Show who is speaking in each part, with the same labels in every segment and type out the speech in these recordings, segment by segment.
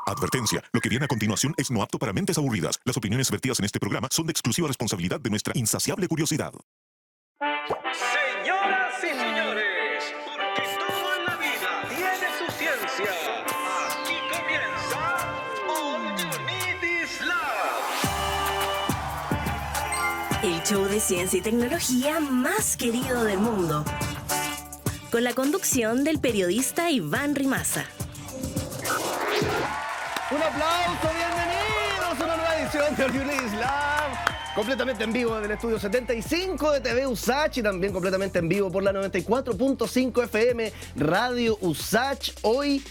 Speaker 1: Advertencia, lo que viene a continuación es no apto para mentes aburridas. Las opiniones vertidas en este programa son de exclusiva responsabilidad de nuestra insaciable curiosidad.
Speaker 2: Señoras y señores, porque todo en la vida tiene su ciencia. Aquí comienza All You Need Is Love.
Speaker 3: El show de ciencia y tecnología más querido del mundo. Con la conducción del periodista Iván Rimaza.
Speaker 4: Un aplauso, bienvenidos a una nueva edición de All You Need Is Love. Completamente en vivo desde el estudio 75 de TV USACH y también completamente en vivo por la 94.5 FM Radio USACH. Hoy,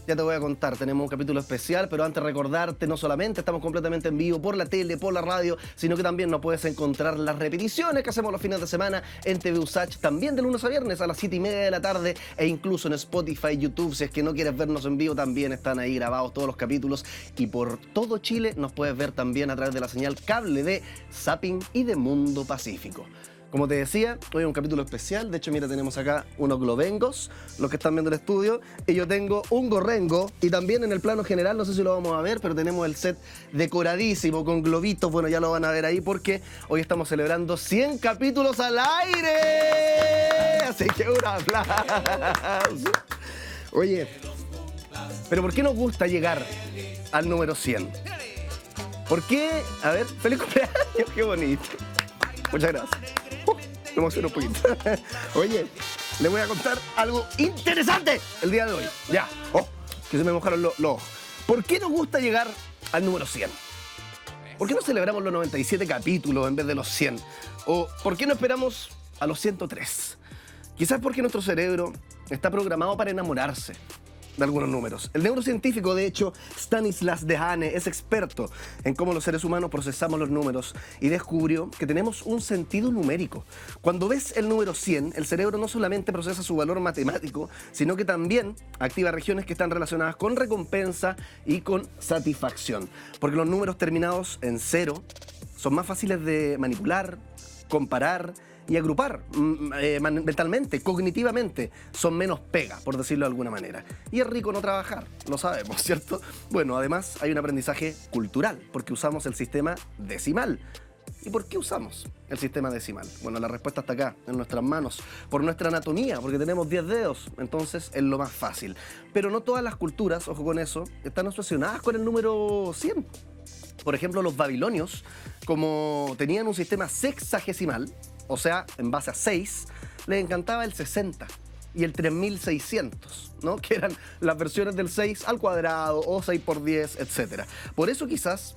Speaker 4: ya te voy a contar, tenemos un capítulo especial, pero antes recordarte, no solamente estamos completamente en vivo por la tele, por la radio, sino que también nos puedes encontrar las repeticiones que hacemos los fines de semana en TV USACH, también de lunes a viernes a las 7:30 de la tarde e incluso en Spotify, YouTube. Si es que no quieres vernos en vivo, también están ahí grabados todos los capítulos y por todo Chile nos puedes ver también a través de la señal cable de Zapping y de Mundo Pacífico. Como te decía, hoy es un capítulo especial. De hecho, mira, tenemos acá unos globengos, los que están viendo el estudio, y yo tengo un gorrengo, y también en el plano general, no sé si lo vamos a ver, pero tenemos el set decoradísimo con globitos. Bueno, ya lo van a ver ahí porque hoy estamos celebrando 100 capítulos al aire. Así que un aplauso. Oye, pero ¿por qué nos gusta llegar al número 100? ¿Por qué? A ver, feliz cumpleaños, qué bonito. Muchas gracias. Me emociono un poquito. Oye, les voy a contar algo interesante el día de hoy. Ya. Que se me mojaron los ojos. ¿Por qué nos gusta llegar al número 100? ¿Por qué no celebramos los 97 capítulos en vez de los 100? ¿O por qué no esperamos a los 103? Quizás porque nuestro cerebro está programado para enamorarse de algunos números. El neurocientífico, de hecho, Stanislas Dehaene, es experto en cómo los seres humanos procesamos los números y descubrió que tenemos un sentido numérico. Cuando ves el número 100, el cerebro no solamente procesa su valor matemático, sino que también activa regiones que están relacionadas con recompensa y con satisfacción. Porque los números terminados en 0 son más fáciles de manipular, comparar y agrupar mentalmente, cognitivamente. Son menos pega, por decirlo de alguna manera. Y es rico no trabajar, lo sabemos, ¿cierto? Bueno, además hay un aprendizaje cultural, porque usamos el sistema decimal. ¿Y por qué usamos el sistema decimal? Bueno, la respuesta está acá, en nuestras manos. Por nuestra anatomía, porque tenemos 10 dedos, entonces es lo más fácil. Pero no todas las culturas, ojo con eso, están obsesionadas con el número 100. Por ejemplo, los babilonios, como tenían un sistema sexagesimal, o sea, en base a 6, les encantaba el 60 y el 3600, ¿no? Que eran las versiones del 6 al cuadrado o 6 por 10, etc. Por eso quizás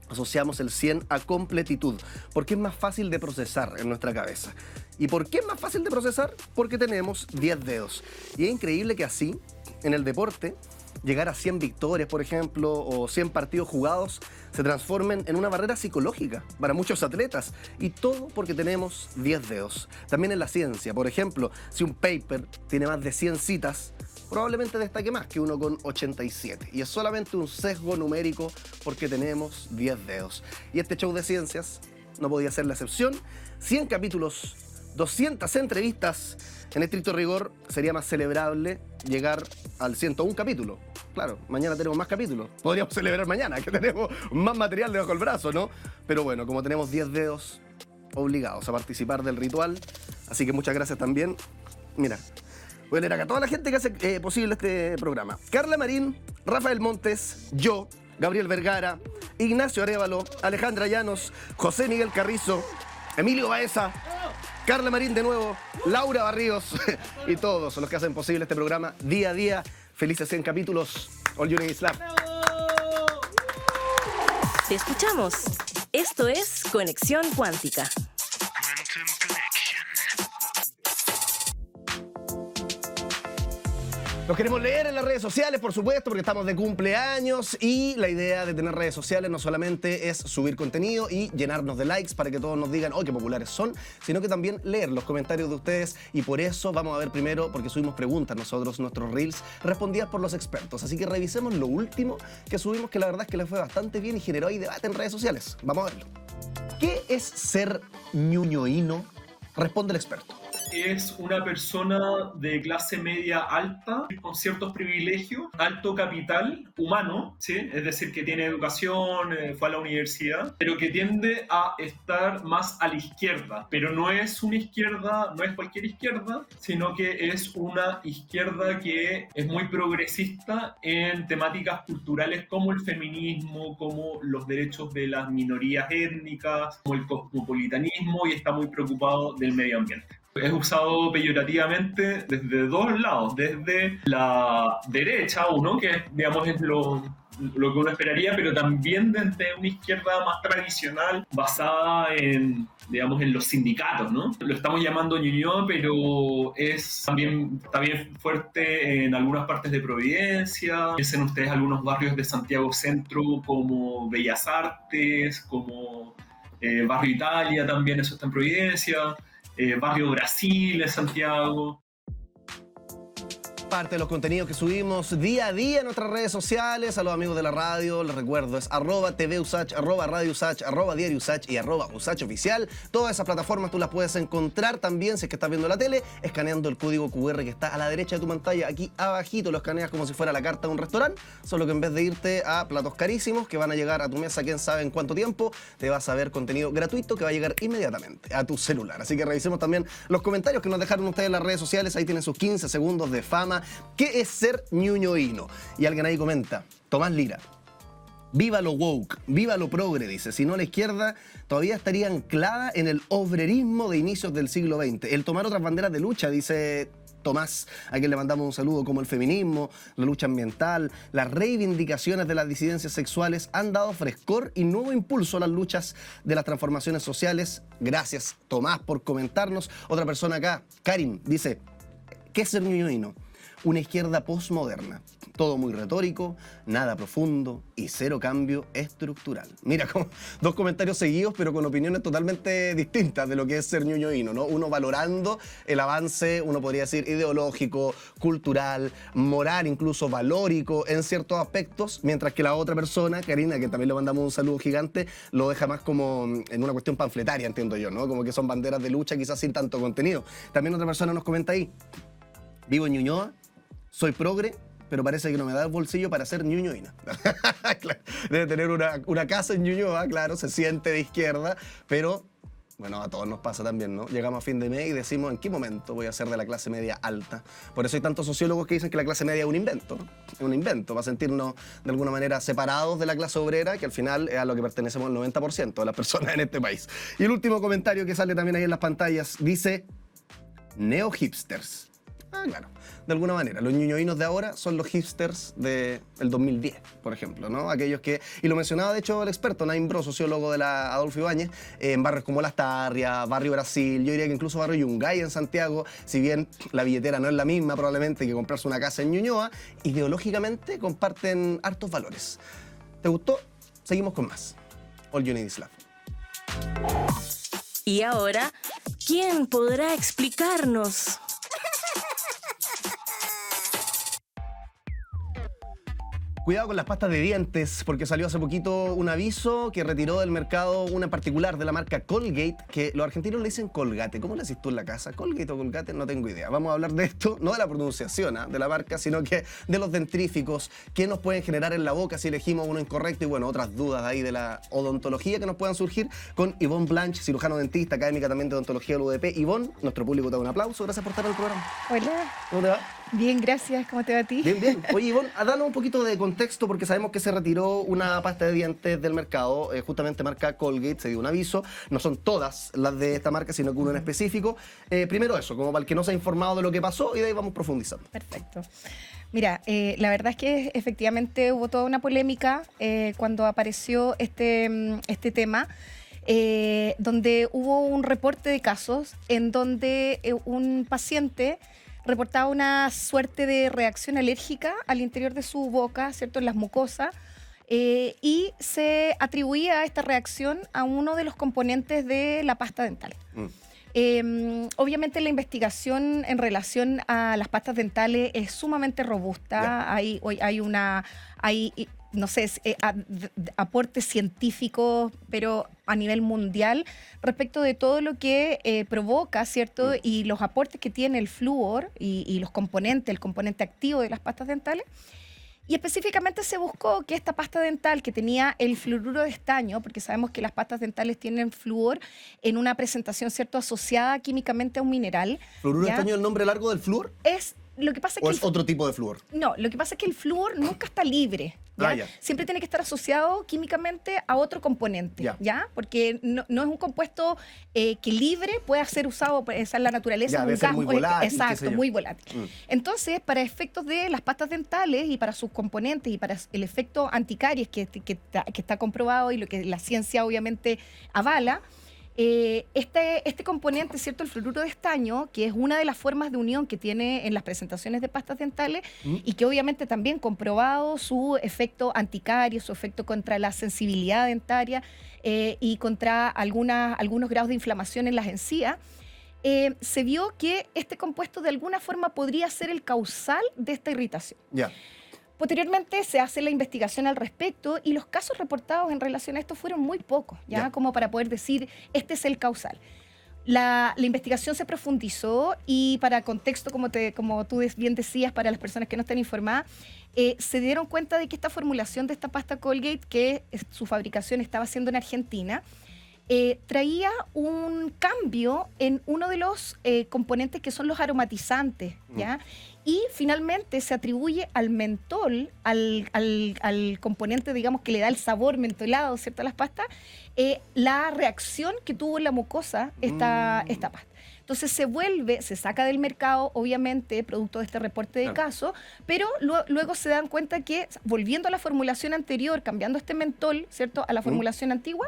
Speaker 4: asociamos el 100 a completitud, porque es más fácil de procesar en nuestra cabeza. ¿Y por qué es más fácil de procesar? Porque tenemos 10 dedos. Y es increíble que así, en el deporte, llegar a 100 victorias, por ejemplo, o 100 partidos jugados, se transformen en una barrera psicológica para muchos atletas. Y todo porque tenemos 10 dedos. También en la ciencia, por ejemplo, si un paper tiene más de 100 citas, probablemente destaque más que uno con 87. Y es solamente un sesgo numérico porque tenemos 10 dedos. Y este show de ciencias no podía ser la excepción. 100 capítulos, 200 entrevistas. En estricto rigor, sería más celebrable llegar al 101 capítulo. Claro, mañana tenemos más capítulos. Podríamos celebrar mañana, que tenemos más material debajo del brazo, ¿no? Pero bueno, como tenemos 10 dedos, obligados a participar del ritual. Así que muchas gracias también. Mira, voy a leer acá a toda la gente que hace posible este programa. Carla Marín, Rafael Montes, yo, Gabriel Vergara, Ignacio Arévalo, Alejandra Llanos, José Miguel Carrizo, Emilio Baeza, Carla Marín de nuevo, Laura Barríos y todos los que hacen posible este programa día a día. Felices 100 capítulos. All You Need Is Love.
Speaker 3: Te escuchamos. Esto es Conexión Cuántica.
Speaker 4: Los queremos leer en las redes sociales, por supuesto, porque estamos de cumpleaños y la idea de tener redes sociales no solamente es subir contenido y llenarnos de likes para que todos nos digan, ¡oh, qué populares son!, sino que también leer los comentarios de ustedes y por eso vamos a ver primero, porque subimos preguntas nosotros, nuestros reels, respondidas por los expertos. Así que revisemos lo último que subimos, que la verdad es que les fue bastante bien y generó ahí debate en redes sociales. Vamos a verlo. ¿Qué es ser ñuñoíno? Responde el experto.
Speaker 5: es una persona de clase media alta, con ciertos privilegios, alto capital humano, ¿sí? Es decir, que tiene educación, fue a la universidad, pero que tiende a estar más a la izquierda. Pero no es una izquierda, no es cualquier izquierda, sino que es una izquierda que es muy progresista en temáticas culturales como el feminismo, como los derechos de las minorías étnicas, como el cosmopolitanismo, y está muy preocupado del medio ambiente. Es usado peyorativamente desde dos lados, desde la derecha, que digamos es lo que uno esperaría, pero también desde una izquierda más tradicional, basada en, digamos, en los sindicatos, ¿no? Lo estamos llamando Ñuñoa, pero está bien fuerte en algunas partes de Providencia. Piensen ustedes algunos barrios de Santiago Centro, como Bellas Artes, como Barrio Italia, también eso está en Providencia. Barrio Brasil en Santiago.
Speaker 4: Parte de los contenidos que subimos día a día en nuestras redes sociales. A los amigos de la radio, les recuerdo, es @TVUSACH, @RadioUSACH, @DiarioUSACH y @USACHOficial. Todas esas plataformas tú las puedes encontrar también, si es que estás viendo la tele, escaneando el código QR que está a la derecha de tu pantalla. Aquí abajito lo escaneas como si fuera la carta de un restaurante, solo que en vez de irte a platos carísimos que van a llegar a tu mesa quién sabe en cuánto tiempo, te vas a ver contenido gratuito que va a llegar inmediatamente a tu celular. Así que revisemos también los comentarios que nos dejaron ustedes en las redes sociales. Ahí tienen sus 15 segundos de fama. ¿Qué es ser ñuñoíno? Y alguien ahí comenta, Tomás Lira, viva lo woke, viva lo progre, dice. Si no, la izquierda todavía estaría anclada en el obrerismo de inicios del siglo XX. El tomar otras banderas de lucha, dice Tomás, a quien le mandamos un saludo, como el feminismo, la lucha ambiental, las reivindicaciones de las disidencias sexuales han dado frescor y nuevo impulso a las luchas de las transformaciones sociales. Gracias, Tomás, por comentarnos. Otra persona acá, Karim, dice, ¿qué es ser ñuñoíno? Una izquierda postmoderna. Todo muy retórico, nada profundo y cero cambio estructural. Mira, como dos comentarios seguidos, pero con opiniones totalmente distintas de lo que es ser ñuñoíno, ¿no? Uno valorando el avance, uno podría decir, ideológico, cultural, moral, incluso valórico en ciertos aspectos, mientras que la otra persona, Karina, que también le mandamos un saludo gigante, lo deja más como en una cuestión panfletaria, entiendo yo, ¿no? Como que son banderas de lucha, quizás sin tanto contenido. También otra persona nos comenta ahí, vivo en Ñuñoa, soy progre, pero parece que no me da el bolsillo para ser ñuñoína. Claro, debe tener una casa en Ñuñoa, claro, se siente de izquierda, pero bueno, a todos nos pasa también, ¿no? Llegamos a fin de mes y decimos, ¿en qué momento voy a ser de la clase media alta? Por eso hay tantos sociólogos que dicen que la clase media es un invento, ¿no? Es un invento para sentirnos de alguna manera separados de la clase obrera, que al final es a lo que pertenecemos el 90% de las personas en este país. Y el último comentario que sale también ahí en las pantallas dice, neo-hipsters. Ah, claro. De alguna manera, los ñuñoínos de ahora son los hipsters del 2010, por ejemplo, ¿no? Aquellos que, y lo mencionaba de hecho el experto Naim Bro, sociólogo de la Adolfo Ibáñez, en barrios como Las Tarrias, Barrio Brasil, yo diría que incluso Barrio Yungay en Santiago, si bien la billetera no es la misma probablemente que comprarse una casa en Ñuñoa, ideológicamente comparten hartos valores. ¿Te gustó? Seguimos con más. All You Need Is Love.
Speaker 3: Y ahora, ¿quién podrá explicarnos?
Speaker 4: Cuidado con las pastas de dientes, porque salió hace poquito un aviso que retiró del mercado una en particular de la marca Colgate, que los argentinos le dicen Colgate. ¿Cómo le decís tú en la casa? ¿Colgate o Colgate? No tengo idea. Vamos a hablar de esto, no de la pronunciación de la marca, sino que de los dentríficos que nos pueden generar en la boca si elegimos uno incorrecto y bueno, otras dudas ahí de la odontología que nos puedan surgir con Ivonne Blanche, cirujano dentista, académica también de odontología del UDP. Ivonne, nuestro público te da un aplauso. Gracias por estar en el programa.
Speaker 6: Hola.
Speaker 4: ¿Cómo te va?
Speaker 6: Bien, gracias. ¿Cómo te va a ti?
Speaker 4: Bien, bien. Oye, Ivonne, danos un poquito de contexto porque sabemos que se retiró una pasta de dientes del mercado, justamente marca Colgate, se dio un aviso. No son todas las de esta marca, sino que uno en específico. Primero eso, como para el que no se ha informado de lo que pasó y de ahí vamos profundizando.
Speaker 6: Perfecto. Mira, la verdad es que efectivamente hubo toda una polémica cuando apareció este tema. Donde hubo un reporte de casos en donde un paciente reportaba una suerte de reacción alérgica al interior de su boca, ¿cierto?, en las mucosas, y se atribuía esta reacción a uno de los componentes de la pasta dental. Obviamente la investigación en relación a las pastas dentales es sumamente robusta. Hay no sé, aportes científicos, pero a nivel mundial, respecto de todo lo que provoca, ¿cierto? Y los aportes que tiene el flúor y los componentes, el componente activo de las pastas dentales. Y específicamente se buscó que esta pasta dental que tenía el fluoruro de estaño, porque sabemos que las pastas dentales tienen flúor en una presentación, ¿cierto?, asociada químicamente a un mineral.
Speaker 4: ¿Fluoruro de
Speaker 6: ¿ya?
Speaker 4: estaño es el nombre largo del flúor?
Speaker 6: Lo que pasa es
Speaker 4: ¿O
Speaker 6: que
Speaker 4: es otro tipo de flúor?
Speaker 6: No, lo que pasa es que el flúor nunca está libre. ¿ya?
Speaker 4: Ya.
Speaker 6: Siempre tiene que estar asociado químicamente a otro componente, ¿ya? Porque no es un compuesto que libre pueda ser usado, esa es la naturaleza de
Speaker 4: debe
Speaker 6: un
Speaker 4: ser
Speaker 6: gas.
Speaker 4: muy volátil, qué sé
Speaker 6: Exacto,
Speaker 4: yo.
Speaker 6: muy volátil. Entonces, para efectos de las pastas dentales y para sus componentes y para el efecto anticaries que está comprobado y lo que la ciencia obviamente avala, este componente, ¿cierto? El fluoruro de estaño, que es una de las formas de unión que tiene en las presentaciones de pastas dentales y que obviamente también comprobado su efecto anticario, su efecto contra la sensibilidad dentaria y contra algunos grados de inflamación en las encías, se vio que este compuesto de alguna forma podría ser el causal de esta irritación.
Speaker 4: Ya.
Speaker 6: Posteriormente se hace la investigación al respecto y los casos reportados en relación a esto fueron muy pocos, ¿ya? Como para poder decir, este es el causal. La investigación se profundizó y para contexto, como tú bien decías, para las personas que no están informadas, se dieron cuenta de que esta formulación de esta pasta Colgate, que su fabricación estaba haciendo en Argentina, traía un cambio en uno de los componentes que son los aromatizantes, ¿ya? Y finalmente se atribuye al mentol, al componente, digamos, que le da el sabor mentolado, ¿cierto?, a las pastas, la reacción que tuvo en la mucosa esta pasta. Entonces se saca del mercado, obviamente, producto de este reporte de caso, pero luego se dan cuenta que, volviendo a la formulación anterior, cambiando este mentol, ¿cierto?, a la formulación antigua,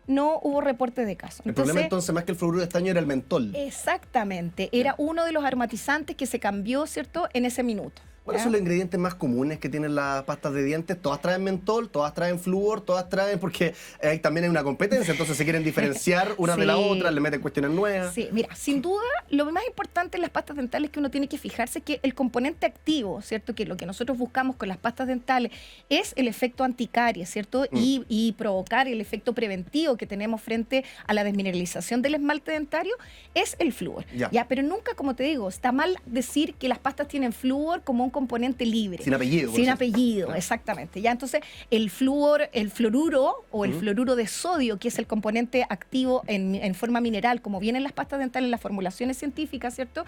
Speaker 6: no hubo reporte de caso.
Speaker 4: El problema entonces, más que el fluoruro de estaño, era el mentol.
Speaker 6: Exactamente, era uno de los aromatizantes que se cambió, ¿cierto?, en ese minuto.
Speaker 4: ¿Cuáles son los ingredientes más comunes que tienen las pastas de dientes? Todas traen mentol, todas traen flúor, todas traen, porque también hay una competencia, entonces se quieren diferenciar una de la otra, le meten cuestiones nuevas.
Speaker 6: Sí, mira, sin duda, lo más importante en las pastas dentales que uno tiene que fijarse es que el componente activo, ¿cierto?, que lo que nosotros buscamos con las pastas dentales es el efecto anticaries, ¿cierto?, y provocar el efecto preventivo que tenemos frente a la desmineralización del esmalte dentario, es el flúor. Ya, pero nunca, como te digo, está mal decir que las pastas tienen flúor como un componente libre.
Speaker 4: Sin apellido.
Speaker 6: Sin apellido, exactamente. Ya, entonces, el fluoruro o el fluoruro de sodio, que es el componente activo en forma mineral, como vienen las pastas dentales en las formulaciones científicas, ¿cierto?,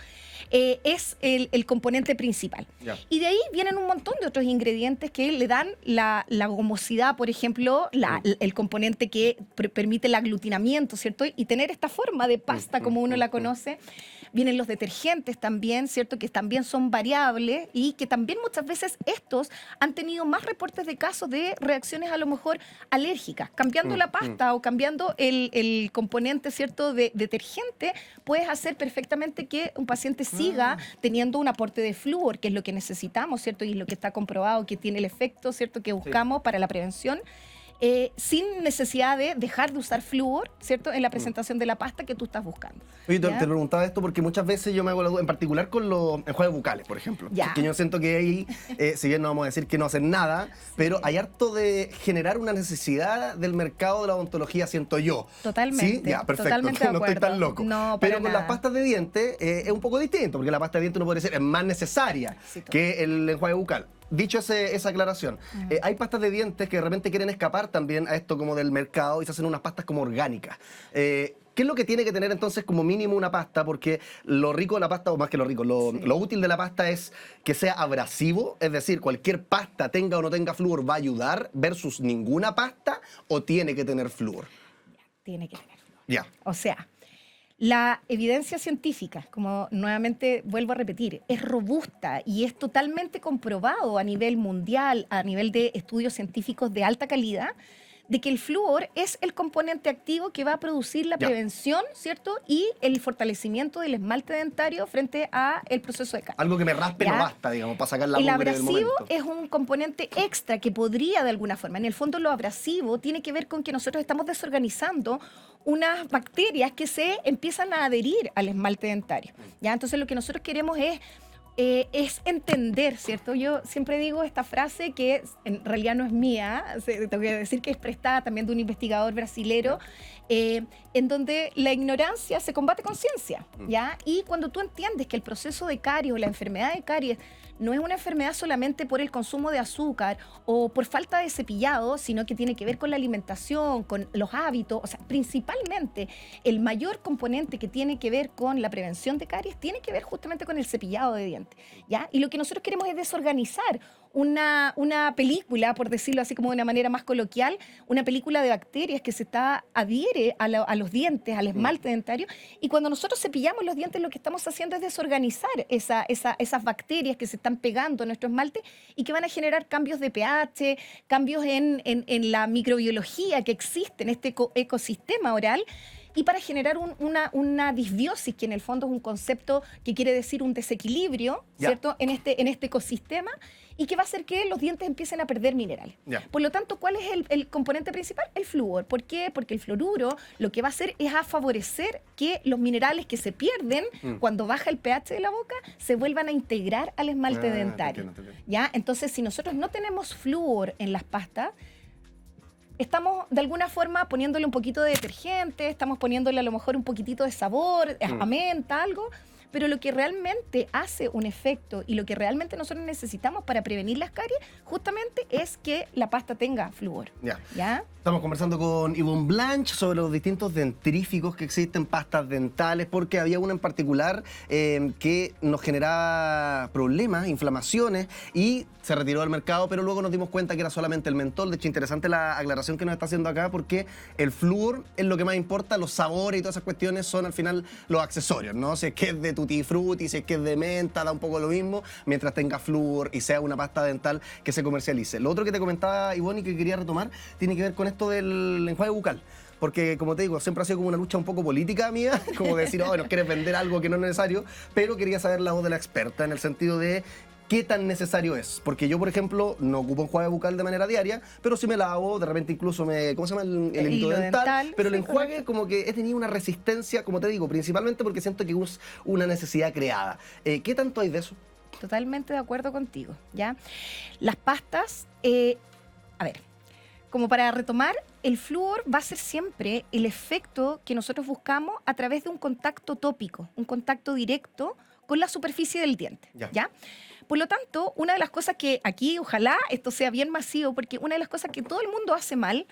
Speaker 6: es el componente principal. Y de ahí vienen un montón de otros ingredientes que le dan la gomosidad, por ejemplo, el componente que permite el aglutinamiento, ¿cierto?, y tener esta forma de pasta como uno la conoce. Vienen los detergentes también, ¿cierto?, que también son variables y que también muchas veces estos han tenido más reportes de casos de reacciones a lo mejor alérgicas. Cambiando la pasta o cambiando el componente, ¿cierto?, de detergente, puedes hacer perfectamente que un paciente siga teniendo un aporte de flúor, que es lo que necesitamos, ¿cierto?, y es lo que está comprobado que tiene el efecto, ¿cierto?, que buscamos para la prevención. Sin necesidad de dejar de usar flúor, ¿cierto?, en la presentación de la pasta que tú estás buscando.
Speaker 4: Oye, te preguntaba esto porque muchas veces yo me hago la duda, en particular con los enjuagues bucales, por ejemplo. Que yo siento que ahí, si bien no vamos a decir que no hacen nada, pero hay harto de generar una necesidad del mercado de la odontología, siento yo.
Speaker 6: Totalmente.
Speaker 4: ¿Sí? Ya, perfecto.
Speaker 6: Totalmente de
Speaker 4: no estoy
Speaker 6: acuerdo.
Speaker 4: tan loco.
Speaker 6: No,
Speaker 4: pero
Speaker 6: para
Speaker 4: con
Speaker 6: nada.
Speaker 4: las pastas de dientes es un poco distinto, porque la pasta de dientes uno puede decir es más necesaria que el enjuague bucal. Dicho esa aclaración, hay pastas de dientes que de repente quieren escapar también a esto como del mercado y se hacen unas pastas como orgánicas. ¿Qué es lo que tiene que tener entonces como mínimo una pasta? Porque lo rico de la pasta, o más que lo rico, lo útil de la pasta es que sea abrasivo, es decir, cualquier pasta tenga o no tenga flúor va a ayudar versus ninguna pasta, o tiene que tener flúor.
Speaker 6: Tiene que tener flúor.
Speaker 4: Ya.
Speaker 6: O sea, la evidencia científica, como nuevamente vuelvo a repetir, es robusta y es totalmente comprobado a nivel mundial, a nivel de estudios científicos de alta calidad, de que el flúor es el componente activo que va a producir la prevención, ¿cierto? Y el fortalecimiento del esmalte dentario frente a el proceso de caries.
Speaker 4: Algo que me raspe no basta, digamos, para sacar la
Speaker 6: El
Speaker 4: mugre del
Speaker 6: abrasivo
Speaker 4: momento.
Speaker 6: es un componente extra que podría de alguna forma. En el fondo lo abrasivo tiene que ver con que nosotros estamos desorganizando unas bacterias que se empiezan a adherir al esmalte dentario. ¿Ya? Entonces lo que nosotros queremos es entender, ¿cierto? Yo siempre digo esta frase que en realidad no es mía, tengo que decir que es prestada también de un investigador brasilero, en donde la ignorancia se combate con ciencia, ¿ya? Y cuando tú entiendes que el proceso de caries o la enfermedad de caries no es una enfermedad solamente por el consumo de azúcar o por falta de cepillado, sino que tiene que ver con la alimentación, con los hábitos, o sea, principalmente el mayor componente que tiene que ver con la prevención de caries tiene que ver justamente con el cepillado de dientes, ¿ya? Y lo que nosotros queremos es desorganizar una película, por decirlo así como de una manera más coloquial, una película de bacterias que adhiere a los dientes, al esmalte dentario, y cuando nosotros cepillamos los dientes lo que estamos haciendo es desorganizar esas bacterias que se están pegando a nuestro esmalte y que van a generar cambios de pH, cambios en la microbiología que existe en este ecosistema oral, y para generar una disbiosis, que en el fondo es un concepto que quiere decir un desequilibrio, ¿cierto? En este ecosistema, y que va a hacer que los dientes empiecen a perder minerales. Por lo tanto, ¿cuál es el componente principal? El flúor. ¿Por qué? Porque el fluoruro lo que va a hacer es a favorecer que los minerales que se pierden cuando baja el pH de la boca se vuelvan a integrar al esmalte dentario.
Speaker 4: Entiendo.
Speaker 6: ¿Ya? Entonces, si nosotros no tenemos flúor en las pastas, estamos de alguna forma poniéndole un poquito de detergente, estamos poniéndole a lo mejor un poquitito de sabor, a menta, algo, pero lo que realmente hace un efecto y lo que realmente nosotros necesitamos para prevenir las caries justamente es que la pasta tenga flúor. ¿Ya?
Speaker 4: Estamos conversando con Yvonne Blanch sobre los distintos dentríficos que existen, pastas dentales, porque había una en particular que nos generaba problemas, inflamaciones, y se retiró del mercado, pero luego nos dimos cuenta que era solamente el mentol. De hecho, interesante la aclaración que nos está haciendo acá, porque el flúor es lo que más importa, los sabores y todas esas cuestiones son al final los accesorios, ¿no? Si es que es de tutti frutti, si es que es de menta, da un poco lo mismo, mientras tenga flúor y sea una pasta dental que se comercialice. Lo otro que te comentaba, Yvonne, y que quería retomar, tiene que ver con esto del enjuague bucal. Porque, como te digo, siempre ha sido como una lucha un poco política mía, como decir, oh, nos quieres vender algo que no es necesario, pero quería saber la voz de la experta en el sentido de qué tan necesario es. Porque yo, por ejemplo, no ocupo enjuague bucal de manera diaria, pero sí me lavo, de repente incluso ¿cómo se llama? El hilo dental. Pero el enjuague como que he tenido una resistencia, como te digo, principalmente porque siento que es una necesidad creada. ¿Qué tanto hay de eso?
Speaker 6: Totalmente de acuerdo contigo, ¿ya? Las pastas, a ver, como para retomar, el flúor va a ser siempre el efecto que nosotros buscamos a través de un contacto tópico, un contacto directo con la superficie del diente, ¿ya? Por lo tanto, una de las cosas que aquí, ojalá esto sea bien masivo, porque una de las cosas que todo el mundo hace mal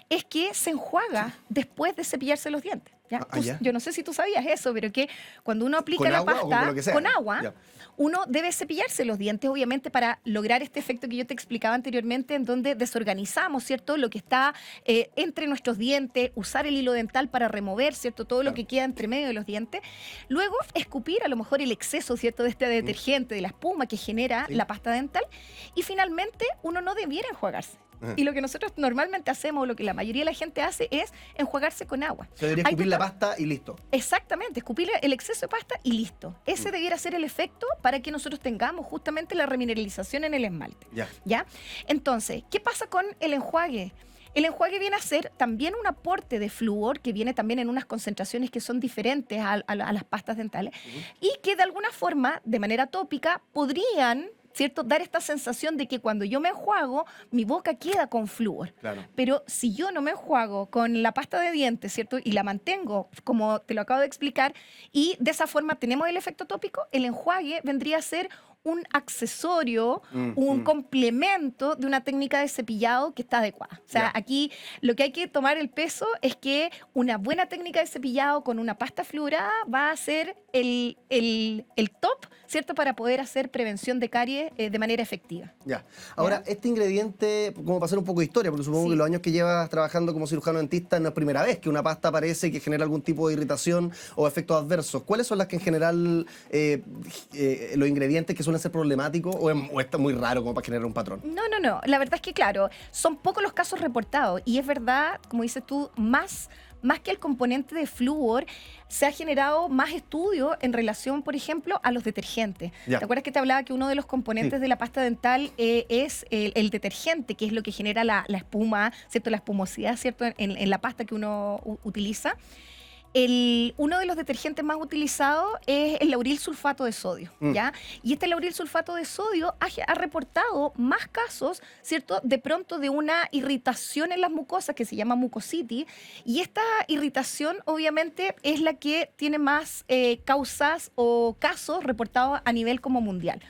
Speaker 6: es que se enjuaga después de cepillarse los dientes. ¿Ya? Yo no sé si tú sabías eso, pero que cuando uno aplica la pasta con agua, uno debe cepillarse los dientes, obviamente, para lograr este efecto que yo te explicaba anteriormente, en donde desorganizamos, ¿cierto?, lo que está entre nuestros dientes, usar el hilo dental para remover, ¿cierto?, todo lo que queda entre medio de los dientes. Luego, escupir a lo mejor el exceso, ¿cierto?, de este detergente, de la espuma que genera la pasta dental. Y finalmente, uno no debiera enjuagarse. Y lo que nosotros normalmente hacemos, lo que la mayoría de la gente hace, es enjuagarse con agua.
Speaker 4: Se debería escupir la pasta y listo.
Speaker 6: Exactamente, escupir el exceso de pasta y listo. Ese debiera ser el efecto para que nosotros tengamos justamente la remineralización en el esmalte. ¿Ya? Entonces, ¿qué pasa con el enjuague? El enjuague viene a ser también un aporte de flúor que viene también en unas concentraciones que son diferentes a las pastas dentales y que de alguna forma, de manera tópica, podrían, ¿cierto?, dar esta sensación de que cuando yo me enjuago, mi boca queda con flúor. Pero si yo no me enjuago con la pasta de dientes, ¿cierto?, y la mantengo, como te lo acabo de explicar, y de esa forma tenemos el efecto tópico, el enjuague vendría a ser un accesorio, un complemento de una técnica de cepillado que está adecuada. O sea, aquí lo que hay que tomar el peso es que una buena técnica de cepillado con una pasta fluorada va a ser el top, ¿cierto?, para poder hacer prevención de caries de manera efectiva.
Speaker 4: Ahora, este ingrediente, como para hacer un poco de historia, porque supongo que los años que llevas trabajando como cirujano dentista no es primera vez que una pasta aparece y que genera algún tipo de irritación o efectos adversos. ¿Cuáles son las que en general los ingredientes que suelen ser problemáticos o está muy raro como para generar un patrón?
Speaker 6: No. La verdad es que, claro, son pocos los casos reportados. Y es verdad, como dices tú, más que el componente de flúor, se ha generado más estudios en relación, por ejemplo, a los detergentes.
Speaker 4: Ya.
Speaker 6: ¿Te acuerdas que te hablaba que uno de los componentes
Speaker 4: Sí.
Speaker 6: de la pasta dental es el detergente, que es lo que genera la espuma, ¿cierto? La espumosidad, ¿cierto? En la pasta que uno utiliza. Uno de los detergentes más utilizados es el lauril sulfato de sodio, ¿ya? Y este lauril sulfato de sodio ha reportado más casos, ¿cierto? De pronto de una irritación en las mucosas que se llama mucositis, y esta irritación obviamente es la que tiene más causas o casos reportados a nivel como mundial.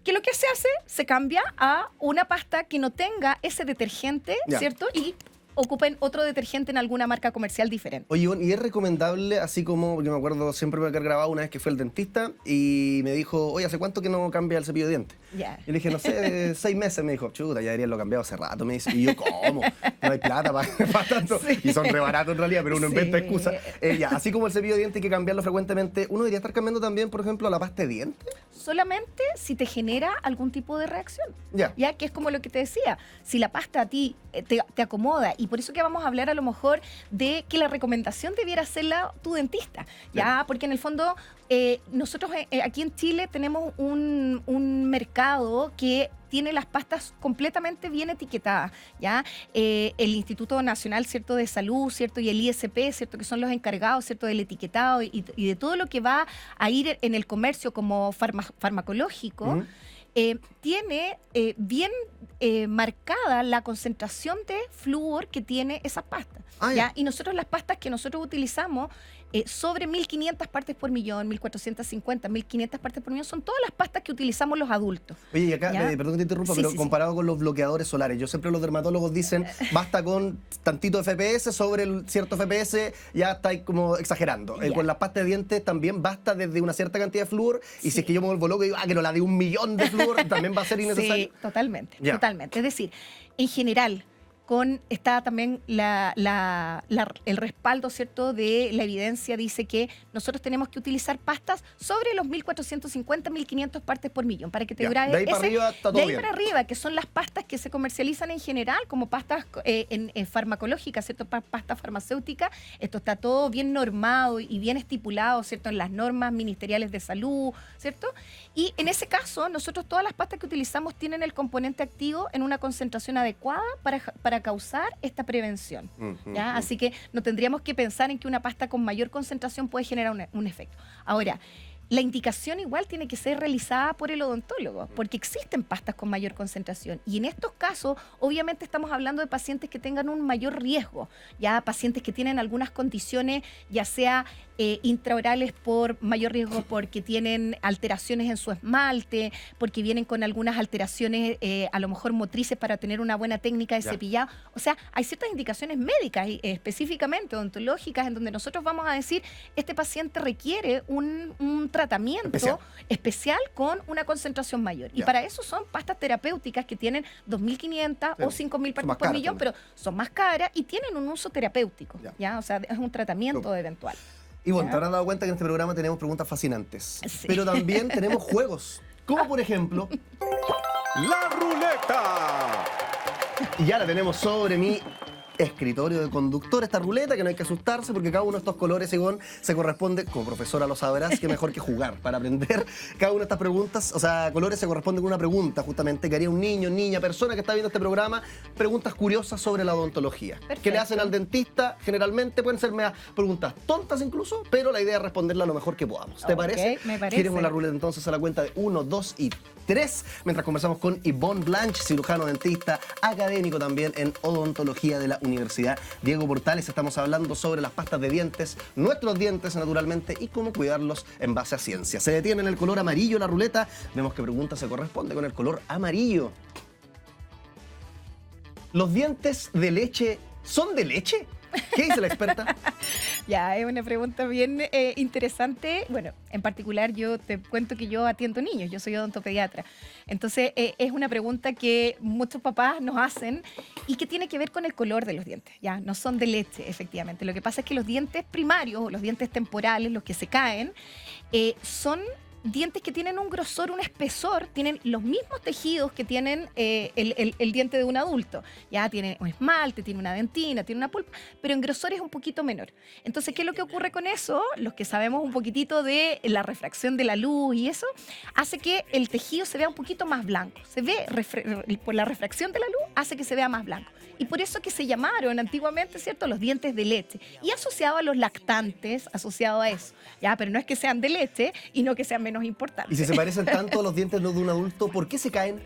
Speaker 6: ¿Qué es lo que se hace? Se cambia a una pasta que no tenga ese detergente,
Speaker 4: Ya.
Speaker 6: ¿cierto? Y ocupen otro detergente en alguna marca comercial diferente.
Speaker 4: Oye, Ivonne, y es recomendable, así como yo me acuerdo, siempre me he grabado una vez que fue el dentista y me dijo, oye, ¿hace cuánto que no cambia el cepillo de dientes?
Speaker 6: Ya.
Speaker 4: Y le dije, no sé, 6 meses. Me dijo, chuta, ya deberían lo cambiado hace rato. Me dice, y yo, ¿cómo? No hay plata para tanto.
Speaker 6: Sí.
Speaker 4: Y son re baratos en realidad, pero uno
Speaker 6: Sí.
Speaker 4: inventa excusas. Ya, así como el cepillo de dientes hay que cambiarlo frecuentemente, uno debería estar cambiando también, por ejemplo, la pasta de dientes.
Speaker 6: Solamente si te genera algún tipo de reacción.
Speaker 4: Ya.
Speaker 6: Ya, que es como lo que te decía, si la pasta a ti te acomoda, y por eso que vamos a hablar a lo mejor de que la recomendación debiera hacerla tu dentista, ya, porque en el fondo nosotros aquí en Chile tenemos un mercado que tiene las pastas completamente bien etiquetadas, ¿ya? El Instituto Nacional, ¿cierto?, de Salud, ¿cierto?, y el ISP, ¿cierto?, que son los encargados, ¿cierto?, del etiquetado y de todo lo que va a ir en el comercio como farmacológico.
Speaker 4: Ujú.
Speaker 6: Tiene bien marcada la concentración de flúor que tiene esa pasta.
Speaker 4: Ah,
Speaker 6: ¿ya?
Speaker 4: ya.
Speaker 6: Y nosotros las pastas que nosotros utilizamos, sobre 1.500 partes por millón, 1.450, 1.500 partes por millón, son todas las pastas que utilizamos los adultos.
Speaker 4: Oye, y acá,
Speaker 6: ¿Ya?
Speaker 4: perdón que te interrumpa,
Speaker 6: Sí,
Speaker 4: pero
Speaker 6: sí,
Speaker 4: comparado con los bloqueadores solares, yo siempre los dermatólogos dicen, basta con tantito FPS, sobre el cierto FPS ya estáis como exagerando.
Speaker 6: Ya.
Speaker 4: Con las pastas de dientes también basta desde una cierta cantidad de flúor, y si
Speaker 6: Sí.
Speaker 4: es que yo me vuelvo loco y digo, que no la de 1.000.000 de flúor, también va a ser innecesario.
Speaker 6: Sí, totalmente,
Speaker 4: Ya.
Speaker 6: totalmente. Es decir, en general, está también el respaldo, ¿cierto?, de la evidencia dice que nosotros tenemos que utilizar pastas sobre los 1.450, 1.500 partes por millón para que te
Speaker 4: Ya,
Speaker 6: dure
Speaker 4: de ahí para arriba está todo
Speaker 6: de ahí
Speaker 4: bien.
Speaker 6: para arriba, que son las pastas que se comercializan en general como pastas en farmacológicas, ¿cierto?, pasta farmacéutica. Esto está todo bien normado y bien estipulado, ¿cierto?, en las normas ministeriales de salud, ¿cierto? Y en ese caso, nosotros todas las pastas que utilizamos tienen el componente activo en una concentración adecuada para causar esta prevención, ¿ya? Así que no tendríamos que pensar en que una pasta con mayor concentración puede generar un efecto. Ahora, la indicación igual tiene que ser realizada por el odontólogo, porque existen pastas con mayor concentración. Y en estos casos, obviamente estamos hablando de pacientes que tengan un mayor riesgo, ya pacientes que tienen algunas condiciones, ya sea intraorales por mayor riesgo porque tienen alteraciones en su esmalte, porque vienen con algunas alteraciones a lo mejor motrices para tener una buena técnica de
Speaker 4: Ya.
Speaker 6: cepillado. O sea, hay ciertas indicaciones médicas, específicamente odontológicas, en donde nosotros vamos a decir, este paciente requiere un tratamiento especial con una concentración mayor. Y
Speaker 4: Ya.
Speaker 6: para eso son pastas terapéuticas que tienen 2.500 o
Speaker 4: Sí.
Speaker 6: 5.000
Speaker 4: Son
Speaker 6: partes
Speaker 4: más
Speaker 6: por
Speaker 4: caras
Speaker 6: millón,
Speaker 4: también.
Speaker 6: pero son más caras y tienen un uso terapéutico.
Speaker 4: Ya.
Speaker 6: ¿Ya? O sea, es un tratamiento
Speaker 4: Súper.
Speaker 6: eventual.
Speaker 4: Y bueno,
Speaker 6: ¿Ya?
Speaker 4: te habrás dado cuenta que en este programa tenemos preguntas fascinantes,
Speaker 6: Sí.
Speaker 4: pero también tenemos juegos, como por ejemplo,
Speaker 1: La ruleta.
Speaker 4: y ya la tenemos sobre mi escritorio de conductor, esta ruleta, que no hay que asustarse porque cada uno de estos colores, Ivonne, se corresponde, como profesora lo sabrás, que mejor que jugar para aprender. Cada una de estas preguntas, o sea, colores se corresponde con una pregunta justamente que haría un niño, niña, persona que está viendo este programa, preguntas curiosas sobre la odontología.
Speaker 6: Perfecto.
Speaker 4: Que le hacen al dentista, generalmente pueden ser medias preguntas tontas incluso, pero la idea es responderla lo mejor que podamos. ¿Te
Speaker 6: Ok,
Speaker 4: parece?
Speaker 6: me parece.
Speaker 4: Giremos la ruleta entonces a la cuenta de 1, 2 y 3, mientras conversamos con Ivonne Blanch, cirujano dentista, académico también en odontología de la Universidad Diego Portales. Estamos hablando sobre las pastas de dientes, nuestros dientes naturalmente, y cómo cuidarlos en base a ciencia. Se detiene en el color amarillo la ruleta. Vemos qué pregunta se corresponde con el color amarillo. ¿Los dientes de leche son de leche? ¿Qué dice la experta?
Speaker 6: Ya, es una pregunta bien interesante. Bueno, en particular yo te cuento que yo atiendo niños, yo soy odontopediatra. Entonces, es una pregunta que muchos papás nos hacen y que tiene que ver con el color de los dientes. Ya, no son de leche, efectivamente. Lo que pasa es que los dientes primarios o los dientes temporales, los que se caen, son dientes que tienen un grosor, un espesor, tienen los mismos tejidos que tienen el diente de un adulto. Ya tiene un esmalte, tiene una dentina, tiene una pulpa, pero en grosor es un poquito menor. Entonces, ¿qué es lo que ocurre con eso? Los que sabemos un poquitito de la refracción de la luz y eso, hace que el tejido se vea un poquito más blanco. Se ve, por la refracción de la luz, hace que se vea más blanco. Y por eso que se llamaron antiguamente, ¿cierto?, los dientes de leche. Y asociado a los lactantes, asociado a eso. Ya, pero no es que sean de leche y no que sean menos importantes.
Speaker 4: Y si se parecen tanto a los dientes de un adulto, ¿por qué se caen?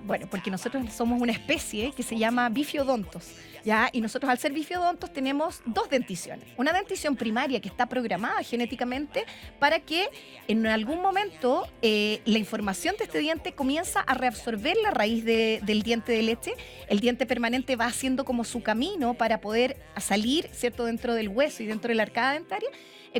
Speaker 6: Bueno, porque nosotros somos una especie que se llama bifiodontos, ¿ya? Y nosotros al ser bifiodontos tenemos dos denticiones. Una dentición primaria que está programada genéticamente para que en algún momento la información de este diente comienza a reabsorber la raíz del diente de leche. El diente permanente va haciendo como su camino para poder salir, ¿cierto?, dentro del hueso y dentro de la arcada dentaria.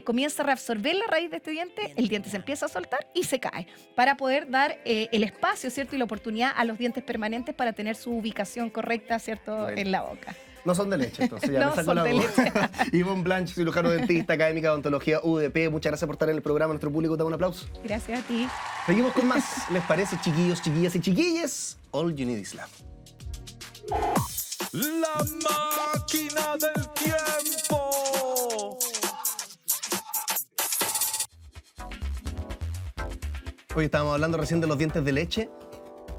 Speaker 6: Comienza a reabsorber la raíz de este diente, el diente se empieza a soltar y se cae, para poder dar el espacio, ¿cierto?, y la oportunidad a los dientes permanentes para tener su ubicación correcta, ¿cierto?,
Speaker 4: Bueno.
Speaker 6: en la boca.
Speaker 4: No son de leche, entonces ya
Speaker 6: No
Speaker 4: me saco
Speaker 6: son
Speaker 4: la
Speaker 6: de
Speaker 4: duda.
Speaker 6: leche.
Speaker 4: Ivonne Blanch, cirujano dentista, académica de odontología UDP. Muchas gracias por estar en el programa. Nuestro público te da un aplauso.
Speaker 6: Gracias a ti.
Speaker 4: Seguimos con más. ¿Les parece, chiquillos, chiquillas y chiquilles? All You Need is Love.
Speaker 7: La máquina del tiempo.
Speaker 4: Hoy estábamos hablando recién de los dientes de leche.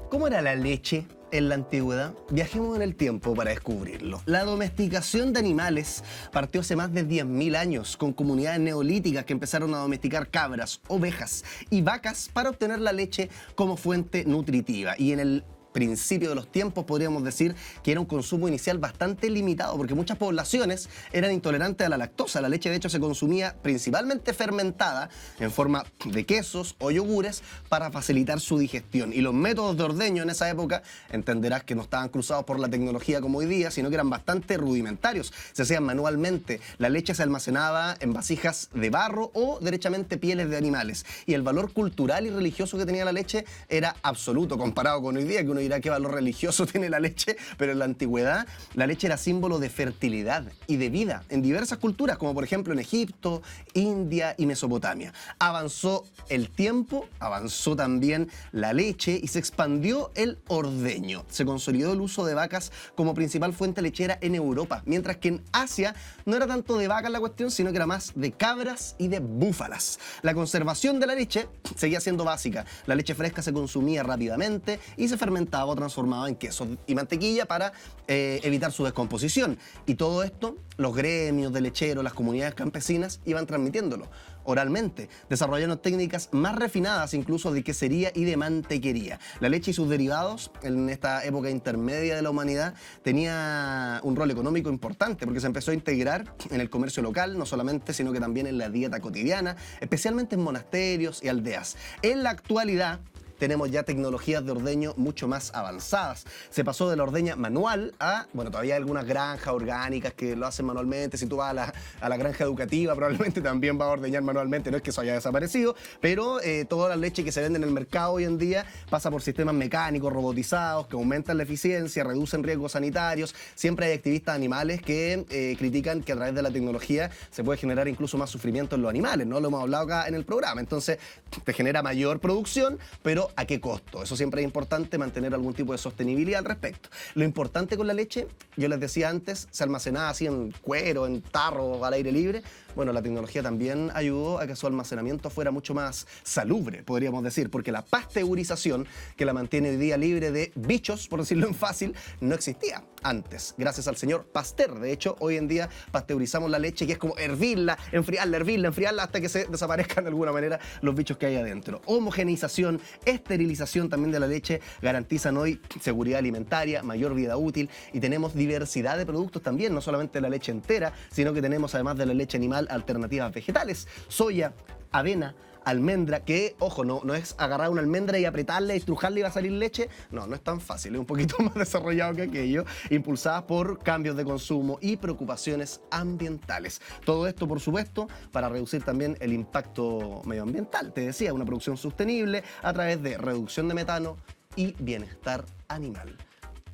Speaker 4: ¿Cómo era la leche en la antigüedad? Viajemos en el tiempo para descubrirlo. La domesticación de animales partió hace más de 10.000 años, con comunidades neolíticas que empezaron a domesticar cabras, ovejas y vacas para obtener la leche como fuente nutritiva. Y en el principio de los tiempos podríamos decir que era un consumo inicial bastante limitado, porque muchas poblaciones eran intolerantes a la lactosa. La leche de hecho se consumía principalmente fermentada en forma de quesos o yogures para facilitar su digestión. Y los métodos de ordeño en esa época, entenderás que no estaban cruzados por la tecnología como hoy día, sino que eran bastante rudimentarios. Se hacían manualmente. La leche se almacenaba en vasijas de barro o derechamente pieles de animales. Y el valor cultural y religioso que tenía la leche era absoluto comparado con hoy día, que uno dirá qué valor religioso tiene la leche, pero en la antigüedad la leche era símbolo de fertilidad y de vida en diversas culturas, como por ejemplo en Egipto, India y Mesopotamia. Avanzó el tiempo, avanzó también la leche y se expandió el ordeño. Se consolidó el uso de vacas como principal fuente lechera en Europa, mientras que en Asia no era tanto de vacas la cuestión, sino que era más de cabras y de búfalas. La conservación de la leche seguía siendo básica. La leche fresca se consumía rápidamente y se fermentaba o transformaba en queso y mantequilla para evitar su descomposición. Y todo esto, los gremios de lecheros, las comunidades campesinas iban transmitiéndolo oralmente, desarrollando técnicas más refinadas incluso de quesería y de mantequería. La leche y sus derivados en esta época intermedia de la humanidad tenía un rol económico importante porque se empezó a integrar en el comercio local, no solamente, sino que también en la dieta cotidiana, especialmente en monasterios y aldeas. En la actualidad tenemos ya tecnologías de ordeño mucho más avanzadas. Se pasó de la ordeña manual a, bueno, todavía hay algunas granjas orgánicas que lo hacen manualmente. Si tú vas a la granja educativa, probablemente también vas a ordeñar manualmente. No es que eso haya desaparecido, pero toda la leche que se vende en el mercado hoy en día pasa por sistemas mecánicos, robotizados, que aumentan la eficiencia, reducen riesgos sanitarios. Siempre hay activistas animales que critican que a través de la tecnología se puede generar incluso más sufrimiento en los animales, ¿no? Lo hemos hablado acá en el programa. Entonces, te genera mayor producción, pero ¿a qué costo? Eso siempre es importante, mantener algún tipo de sostenibilidad al respecto. Lo importante con la leche, yo les decía antes, se almacenaba así en cuero, en tarro, al aire libre. Bueno, la tecnología también ayudó a que su almacenamiento fuera mucho más salubre, podríamos decir, porque la pasteurización, que la mantiene hoy día libre de bichos, por decirlo en fácil, no existía antes, gracias al señor Pasteur. De hecho, hoy en día pasteurizamos la leche, que es como hervirla, enfriarla hasta que se desaparezcan de alguna manera los bichos que hay adentro. Homogeneización, esterilización también de la leche garantizan hoy seguridad alimentaria, mayor vida útil, y tenemos diversidad de productos también, no solamente la leche entera, sino que tenemos además de la leche animal alternativas vegetales, soya, avena, almendra, que, ojo, no es agarrar una almendra y apretarla y estrujarla y va a salir leche. No es tan fácil, es un poquito más desarrollado que aquello, impulsadas por cambios de consumo y preocupaciones ambientales. Todo esto, por supuesto, para reducir también el impacto medioambiental. Te decía, una producción sostenible a través de reducción de metano y bienestar animal.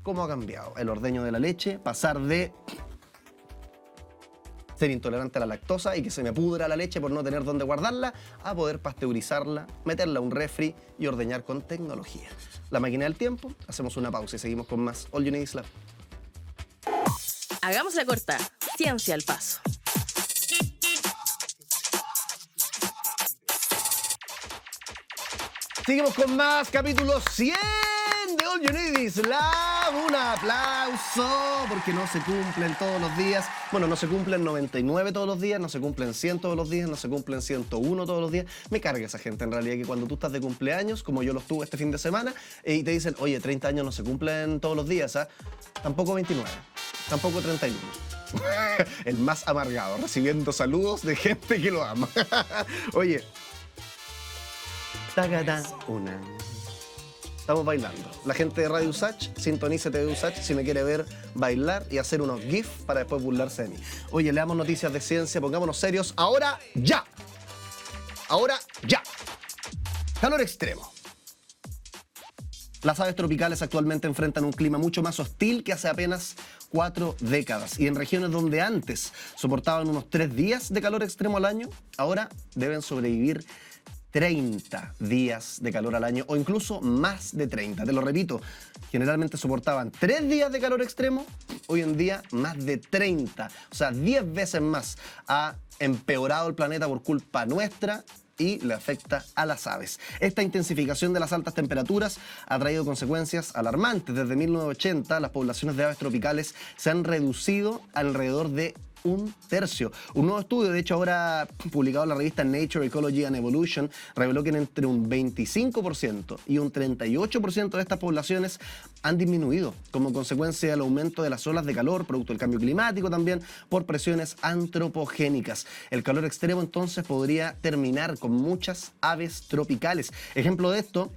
Speaker 4: ¿Cómo ha cambiado el ordeño de la leche? Pasar de ser intolerante a la lactosa y que se me pudra la leche por no tener dónde guardarla, a poder pasteurizarla, meterla a un refri y ordeñar con tecnología. La máquina del tiempo, hacemos una pausa y seguimos con más All You Need Is Love.
Speaker 3: Hagamos la corta. Ciencia al paso.
Speaker 4: Seguimos con más, capítulo 100 de All You Need Is Love. Un aplauso, porque no se cumplen todos los días. Bueno, no se cumplen 99 todos los días, no se cumplen 100 todos los días, no se cumplen 101 todos los días. Me carga esa gente en realidad, que cuando tú estás de cumpleaños, como yo los tuve este fin de semana, y te dicen, oye, 30 años no se cumplen todos los días, ¿ah? Tampoco 29, tampoco 31. El más amargado, recibiendo saludos de gente que lo ama. Oye, tagada, una. Estamos bailando. La gente de Radio Usach, sintonice TV Usach si me quiere ver bailar y hacer unos GIF para después burlarse de mí. Oye, leamos noticias de ciencia, pongámonos serios. Ahora ya. Ahora ya. Calor extremo. Las aves tropicales actualmente enfrentan un clima mucho más hostil que hace apenas 4 décadas. Y en regiones donde antes soportaban unos 3 días de calor extremo al año, ahora deben sobrevivir 30 días de calor al año o incluso más de 30. Te lo repito, generalmente soportaban 3 días de calor extremo, hoy en día más de 30. O sea, 10 veces más ha empeorado el planeta por culpa nuestra y le afecta a las aves. Esta intensificación de las altas temperaturas ha traído consecuencias alarmantes. Desde 1980, las poblaciones de aves tropicales se han reducido alrededor de 1/3. Un nuevo estudio, de hecho ahora publicado en la revista Nature, Ecology and Evolution, reveló que entre un 25% y un 38% de estas poblaciones han disminuido como consecuencia del aumento de las olas de calor, producto del cambio climático también, por presiones antropogénicas. El calor extremo entonces podría terminar con muchas aves tropicales. Ejemplo de esto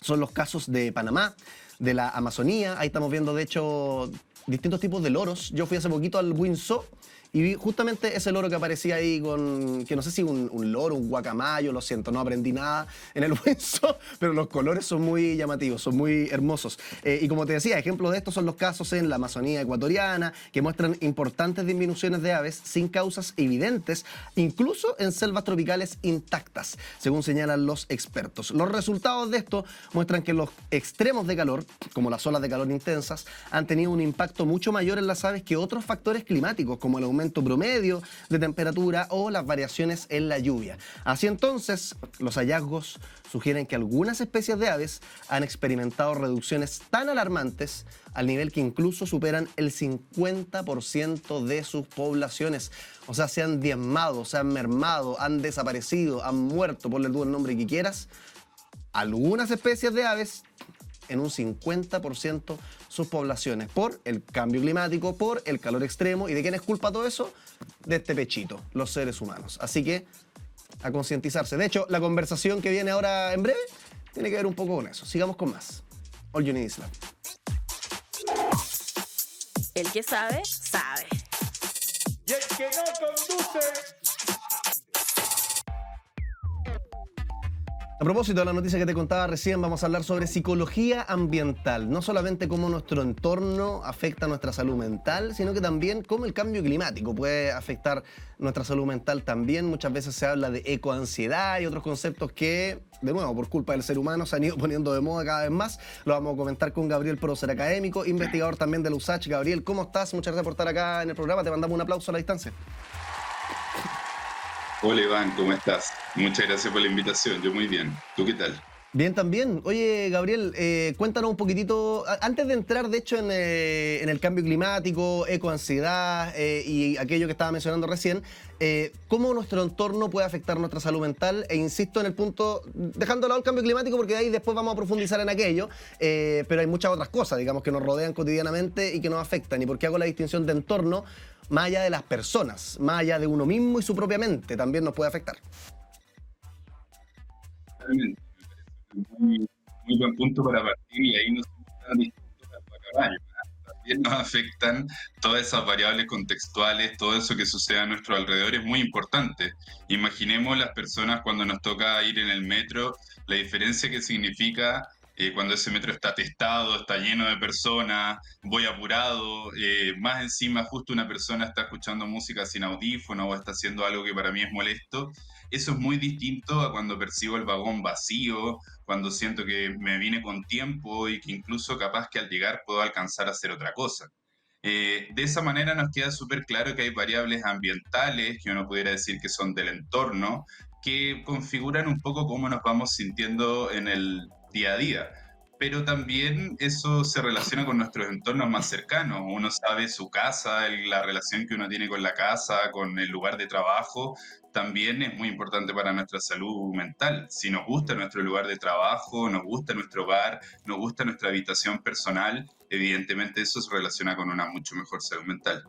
Speaker 4: son los casos de Panamá, de la Amazonía. Ahí estamos viendo de hecho distintos tipos de loros. Yo fui hace poquito al Windsor y vi justamente ese loro que aparecía ahí con, que no sé si un loro, un guacamayo, lo siento, no aprendí nada en el Windsor, pero los colores son muy llamativos, son muy hermosos. Y como te decía, ejemplos de estos son los casos en la Amazonía ecuatoriana, que muestran importantes disminuciones de aves sin causas evidentes, incluso en selvas tropicales intactas, según señalan los expertos. Los resultados de esto muestran que los extremos de calor, como las olas de calor intensas, han tenido un impacto mucho mayor en las aves que otros factores climáticos, como el aumento promedio de temperatura o las variaciones en la lluvia. Así entonces, los hallazgos sugieren que algunas especies de aves han experimentado reducciones tan alarmantes al nivel que incluso superan el 50% de sus poblaciones. O sea, se han diezmado, se han mermado, han desaparecido, han muerto, ponle tú el nombre que quieras. Algunas especies de aves en un 50% sus poblaciones por el cambio climático, por el calor extremo. ¿Y de quién es culpa todo eso? De este pechito, los seres humanos. Así que a concientizarse. De hecho, la conversación que viene ahora en breve tiene que ver un poco con eso. Sigamos con más. All You Need Is Love.
Speaker 3: El que sabe, sabe.
Speaker 7: Y el que no conduce.
Speaker 4: A propósito de la noticia que te contaba recién, vamos a hablar sobre psicología ambiental. No solamente cómo nuestro entorno afecta nuestra salud mental, sino que también cómo el cambio climático puede afectar nuestra salud mental también. Muchas veces se habla de ecoansiedad y otros conceptos que, de nuevo, por culpa del ser humano se han ido poniendo de moda cada vez más. Lo vamos a comentar con Gabriel, prócer académico, investigador también de la USACH. Gabriel, ¿cómo estás? Muchas gracias por estar acá en el programa. Te mandamos un aplauso a la distancia.
Speaker 8: Hola Iván, ¿cómo estás? Muchas gracias por la invitación, yo muy bien. ¿Tú qué tal?
Speaker 4: Bien también. Oye, Gabriel, cuéntanos un poquitito, antes de entrar de hecho en el cambio climático, ecoansiedad y aquello que estaba mencionando recién, cómo nuestro entorno puede afectar nuestra salud mental, e insisto en el punto, dejando de lado el cambio climático porque de ahí después vamos a profundizar en aquello, pero hay muchas otras cosas, digamos, que nos rodean cotidianamente y que nos afectan. ¿Y por qué hago la distinción de entorno? Más allá de las personas, más allá de uno mismo y su propia mente, también nos puede afectar.
Speaker 8: Realmente, me parece muy buen punto para partir y ahí no somos tan distintos al caballo. También nos afectan todas esas variables contextuales, todo eso que sucede a nuestro alrededor es muy importante. Imaginemos las personas cuando nos toca ir en el metro, la diferencia que significa cuando ese metro está atestado, está lleno de personas, voy apurado, más encima justo una persona está escuchando música sin audífono o está haciendo algo que para mí es molesto. Eso es muy distinto a cuando percibo el vagón vacío, cuando siento que me vine con tiempo y que incluso capaz que al llegar puedo alcanzar a hacer otra cosa. De esa manera nos queda súper claro que hay variables ambientales, que uno pudiera decir que son del entorno, que configuran un poco cómo nos vamos sintiendo en el día a día. Pero también eso se relaciona con nuestros entornos más cercanos. Uno sabe su casa, la relación que uno tiene con la casa, con el lugar de trabajo, también es muy importante para nuestra salud mental. Si nos gusta nuestro lugar de trabajo, nos gusta nuestro hogar, nos gusta nuestra habitación personal, evidentemente eso se relaciona con una mucho mejor salud mental.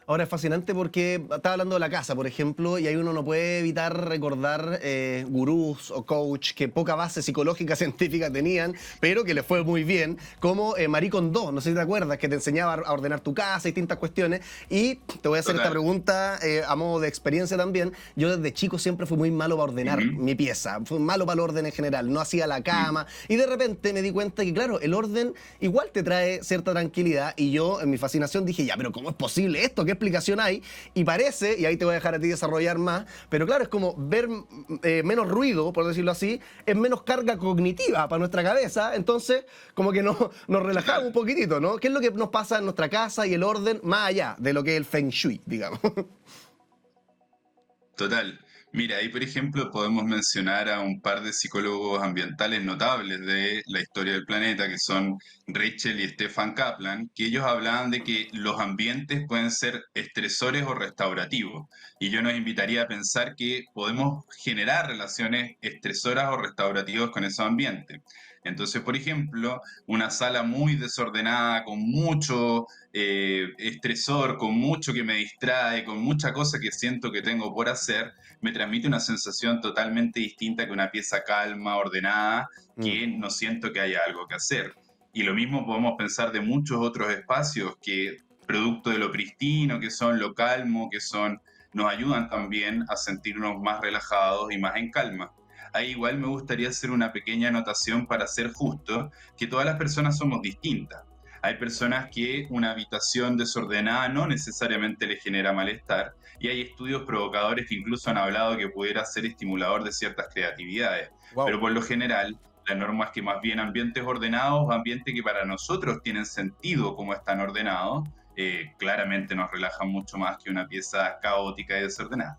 Speaker 4: Ahora es fascinante porque estaba hablando de la casa, por ejemplo, y ahí uno no puede evitar recordar gurús o coach que poca base psicológica científica tenían, pero que les fue muy bien, como Marie Kondo, no sé si te acuerdas, que te enseñaba a ordenar tu casa, distintas cuestiones, y te voy a hacer esta pregunta a modo de experiencia también. Yo desde chico siempre fui muy malo para ordenar mi pieza, fui malo para el orden en general, no hacía la cama, y de repente me di cuenta que, claro, el orden igual te trae cierta tranquilidad, y yo en mi fascinación dije, ya, pero ¿cómo es posible esto? ¿Qué explicación hay? Y parece, y ahí te voy a dejar a ti desarrollar más, pero claro, es como ver menos ruido, por decirlo así, es menos carga cognitiva para nuestra cabeza, entonces como que nos relajamos un poquitito, ¿no? ¿Qué es lo que nos pasa en nuestra casa y el orden más allá de lo que es el Feng Shui, digamos?
Speaker 8: Total. Mira, ahí por ejemplo podemos mencionar a un par de psicólogos ambientales notables de la historia del planeta, que son Rachel y Stefan Kaplan, que ellos hablaban de que los ambientes pueden ser estresores o restaurativos. Y yo nos invitaría a pensar que podemos generar relaciones estresoras o restaurativas con esos ambientes. Entonces, por ejemplo, una sala muy desordenada, con mucho estresor, con mucho que me distrae, con mucha cosa que siento que tengo por hacer, me transmite una sensación totalmente distinta que una pieza calma, ordenada, que no siento que haya algo que hacer. Y lo mismo podemos pensar de muchos otros espacios que, producto de lo pristino, que son lo calmo, que son, nos ayudan también a sentirnos más relajados y más en calma. Ahí igual me gustaría hacer una pequeña anotación para ser justo, que todas las personas somos distintas. Hay personas que una habitación desordenada no necesariamente les genera malestar, y hay estudios provocadores que incluso han hablado que pudiera ser estimulador de ciertas creatividades. Wow. Pero por lo general, la norma es que más bien ambientes ordenados, ambientes que para nosotros tienen sentido como están ordenados, claramente nos relajan mucho más que una pieza caótica y desordenada.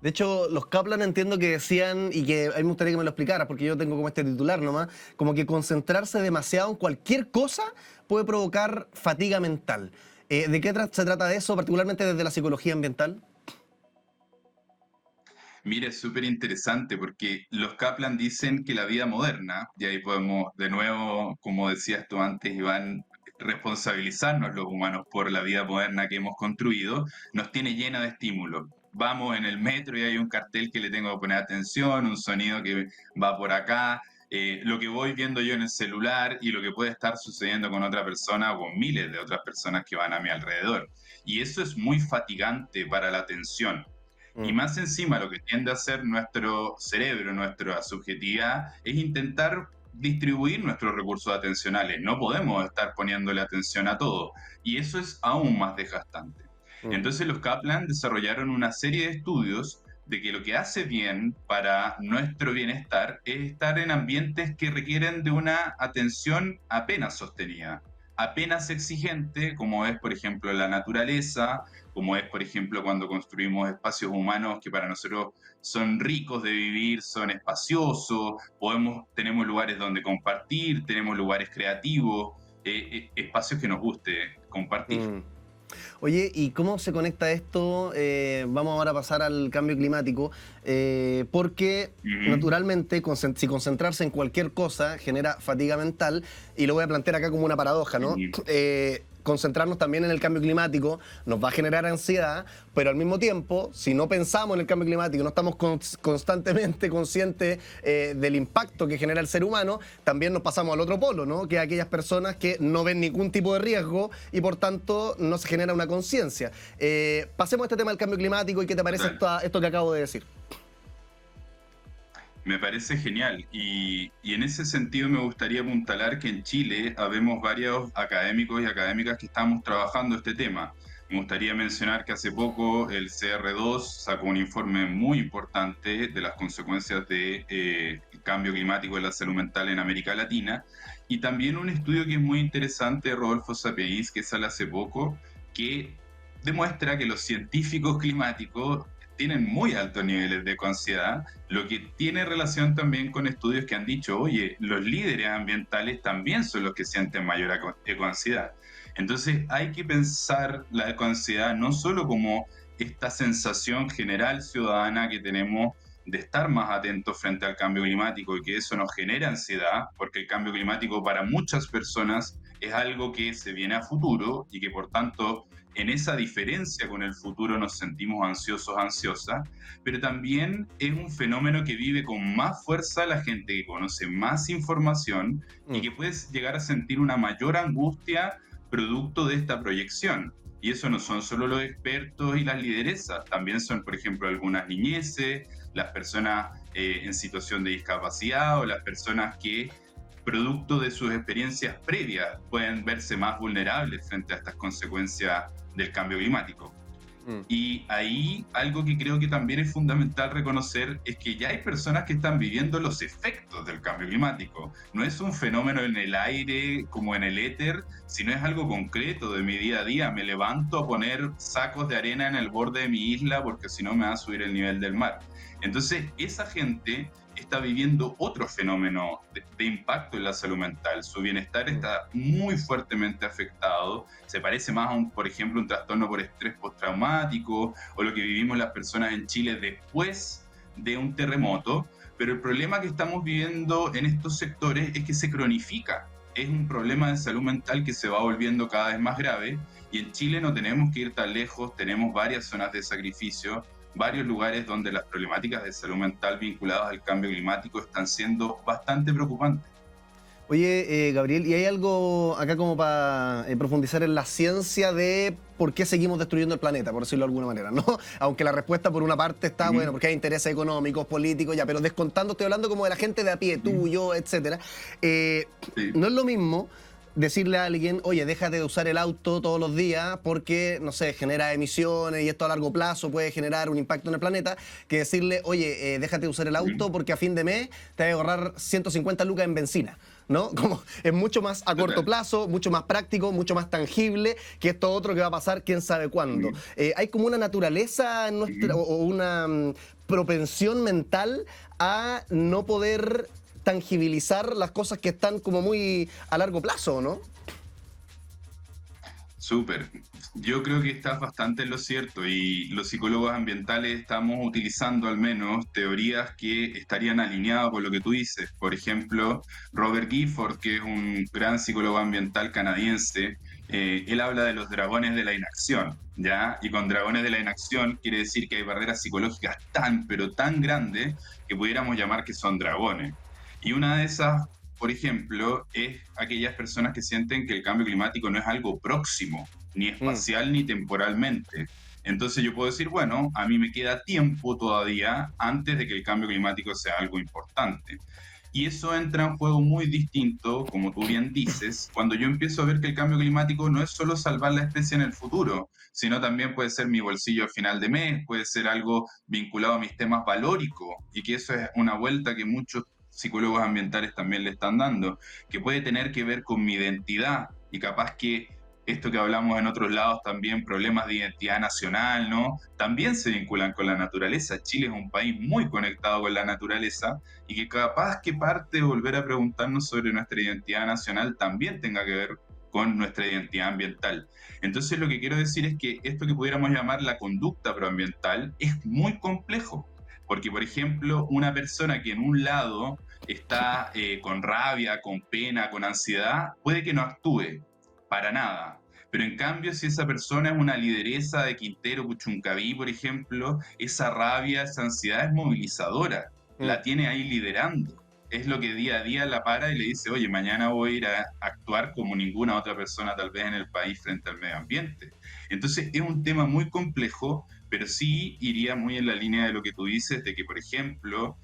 Speaker 4: De hecho, los Kaplan entiendo que decían, y que a mí me gustaría que me lo explicaras, porque yo tengo como este titular nomás, como que concentrarse demasiado en cualquier cosa puede provocar fatiga mental. ¿De qué se trata de eso, particularmente desde la psicología ambiental?
Speaker 8: Mira, es súper interesante porque los Kaplan dicen que la vida moderna, y ahí podemos de nuevo, como decías tú antes, Iván, responsabilizarnos los humanos por la vida moderna que hemos construido, nos tiene llena de estímulos. Vamos en el metro y hay un cartel que le tengo que poner atención, un sonido que va por acá, lo que voy viendo yo en el celular y lo que puede estar sucediendo con otra persona o con miles de otras personas que van a mi alrededor. Y eso es muy fatigante para la atención. Y más encima lo que tiende a hacer nuestro cerebro, nuestra subjetividad, es intentar distribuir nuestros recursos atencionales. No podemos estar poniéndole atención a todo. Y eso es aún más desgastante. Entonces los Kaplan desarrollaron una serie de estudios de que lo que hace bien para nuestro bienestar es estar en ambientes que requieren de una atención apenas sostenida, apenas exigente, como es, por ejemplo, la naturaleza, como es, por ejemplo, cuando construimos espacios humanos que para nosotros son ricos de vivir, son espaciosos, tenemos lugares donde compartir, tenemos lugares creativos, espacios que nos guste compartir.
Speaker 4: Oye, ¿y cómo se conecta esto? Vamos ahora a pasar al cambio climático, porque naturalmente si concentrarse en cualquier cosa genera fatiga mental, y lo voy a plantear acá como una paradoja, ¿no? Concentrarnos también en el cambio climático nos va a generar ansiedad, pero al mismo tiempo, si no pensamos en el cambio climático, no estamos constantemente conscientes del impacto que genera el ser humano, también nos pasamos al otro polo, ¿no? Que es aquellas personas que no ven ningún tipo de riesgo y por tanto no se genera una conciencia. Pasemos a este tema del cambio climático y qué te parece esto que acabo de decir.
Speaker 8: Me parece genial y en ese sentido me gustaría apuntalar que en Chile habemos varios académicos y académicas que estamos trabajando este tema. Me gustaría mencionar que hace poco el CR2 sacó un informe muy importante de las consecuencias del cambio climático en la salud mental en América Latina y también un estudio que es muy interesante de Rodolfo Sapiens que sale hace poco que demuestra que los científicos climáticos tienen muy altos niveles de ecoansiedad, lo que tiene relación también con estudios que han dicho, oye, los líderes ambientales también son los que sienten mayor ecoansiedad. Entonces hay que pensar la ecoansiedad no solo como esta sensación general ciudadana que tenemos de estar más atentos frente al cambio climático y que eso nos genera ansiedad, porque el cambio climático para muchas personas es algo que se viene a futuro y que por tanto en esa diferencia con el futuro nos sentimos ansiosos, ansiosas, pero también es un fenómeno que vive con más fuerza la gente que conoce más información y que puede llegar a sentir una mayor angustia producto de esta proyección. Y eso no son solo los expertos y las lideresas, también son, por ejemplo, algunas niñeces, las personas en situación de discapacidad o las personas que, producto de sus experiencias previas, pueden verse más vulnerables frente a estas consecuencias del cambio climático. Y ahí algo que creo que también es fundamental reconocer es que ya hay personas que están viviendo los efectos del cambio climático. No es un fenómeno en el aire como en el éter, sino es algo concreto de mi día a día. Me levanto a poner sacos de arena en el borde de mi isla porque si no me va a subir el nivel del mar. Entonces esa gente está viviendo otro fenómeno de impacto en la salud mental. Su bienestar está muy fuertemente afectado. Se parece más a, por ejemplo, un trastorno por estrés postraumático o lo que vivimos las personas en Chile después de un terremoto. Pero el problema que estamos viviendo en estos sectores es que se cronifica. Es un problema de salud mental que se va volviendo cada vez más grave y en Chile no tenemos que ir tan lejos. Tenemos varias zonas de sacrificio, varios lugares donde las problemáticas de salud mental vinculadas al cambio climático están siendo bastante preocupantes.
Speaker 4: Oye, Gabriel, ¿y hay algo acá como para profundizar en la ciencia de por qué seguimos destruyendo el planeta, por decirlo de alguna manera, ¿no? Aunque la respuesta por una parte está, bueno, porque hay intereses económicos, políticos, ya, pero descontando, estoy hablando como de la gente de a pie, tú, yo, etcétera. No es lo mismo decirle a alguien, oye, déjate de usar el auto todos los días porque, no sé, genera emisiones y esto a largo plazo puede generar un impacto en el planeta, que decirle, oye, déjate de usar el auto porque a fin de mes te vas a ahorrar 150 lucas en benzina, ¿no? Como es mucho más a corto plazo, mucho más práctico, mucho más tangible que esto otro que va a pasar quién sabe cuándo. Hay como una naturaleza en nuestra, o una propensión mental a no poder tangibilizar las cosas que están como muy a largo plazo, ¿no?
Speaker 8: Súper. Yo creo que estás bastante en lo cierto y los psicólogos ambientales estamos utilizando al menos teorías que estarían alineadas con lo que tú dices. Por ejemplo, Robert Gifford, que es un gran psicólogo ambiental canadiense, él habla de los dragones de la inacción, ¿ya? Y con dragones de la inacción quiere decir que hay barreras psicológicas tan, pero tan grandes que pudiéramos llamar que son dragones. Y una de esas, por ejemplo, es aquellas personas que sienten que el cambio climático no es algo próximo, ni espacial ni temporalmente. Entonces yo puedo decir, bueno, a mí me queda tiempo todavía antes de que el cambio climático sea algo importante. Y eso entra en juego muy distinto, como tú bien dices, cuando yo empiezo a ver que el cambio climático no es solo salvar la especie en el futuro, sino también puede ser mi bolsillo al final de mes, puede ser algo vinculado a mis temas valóricos, y que eso es una vuelta que muchos psicólogos ambientales también le están dando, que puede tener que ver con mi identidad y capaz que esto que hablamos en otros lados también, problemas de identidad nacional, ¿no? También se vinculan con la naturaleza. Chile es un país muy conectado con la naturaleza y que capaz que parte de volver a preguntarnos sobre nuestra identidad nacional también tenga que ver con nuestra identidad ambiental. Entonces lo que quiero decir es que esto que pudiéramos llamar la conducta proambiental es muy complejo. Porque, por ejemplo, una persona que en un lado está con rabia, con pena, con ansiedad, puede que no actúe para nada. Pero en cambio, si esa persona es una lideresa de Quintero Puchuncaví, por ejemplo, esa rabia, esa ansiedad es movilizadora. La tiene ahí liderando. Es lo que día a día la para y le dice, oye, mañana voy a ir a actuar como ninguna otra persona tal vez en el país frente al medio ambiente. Entonces es un tema muy complejo, pero sí iría muy en la línea de lo que tú dices, de que, por ejemplo,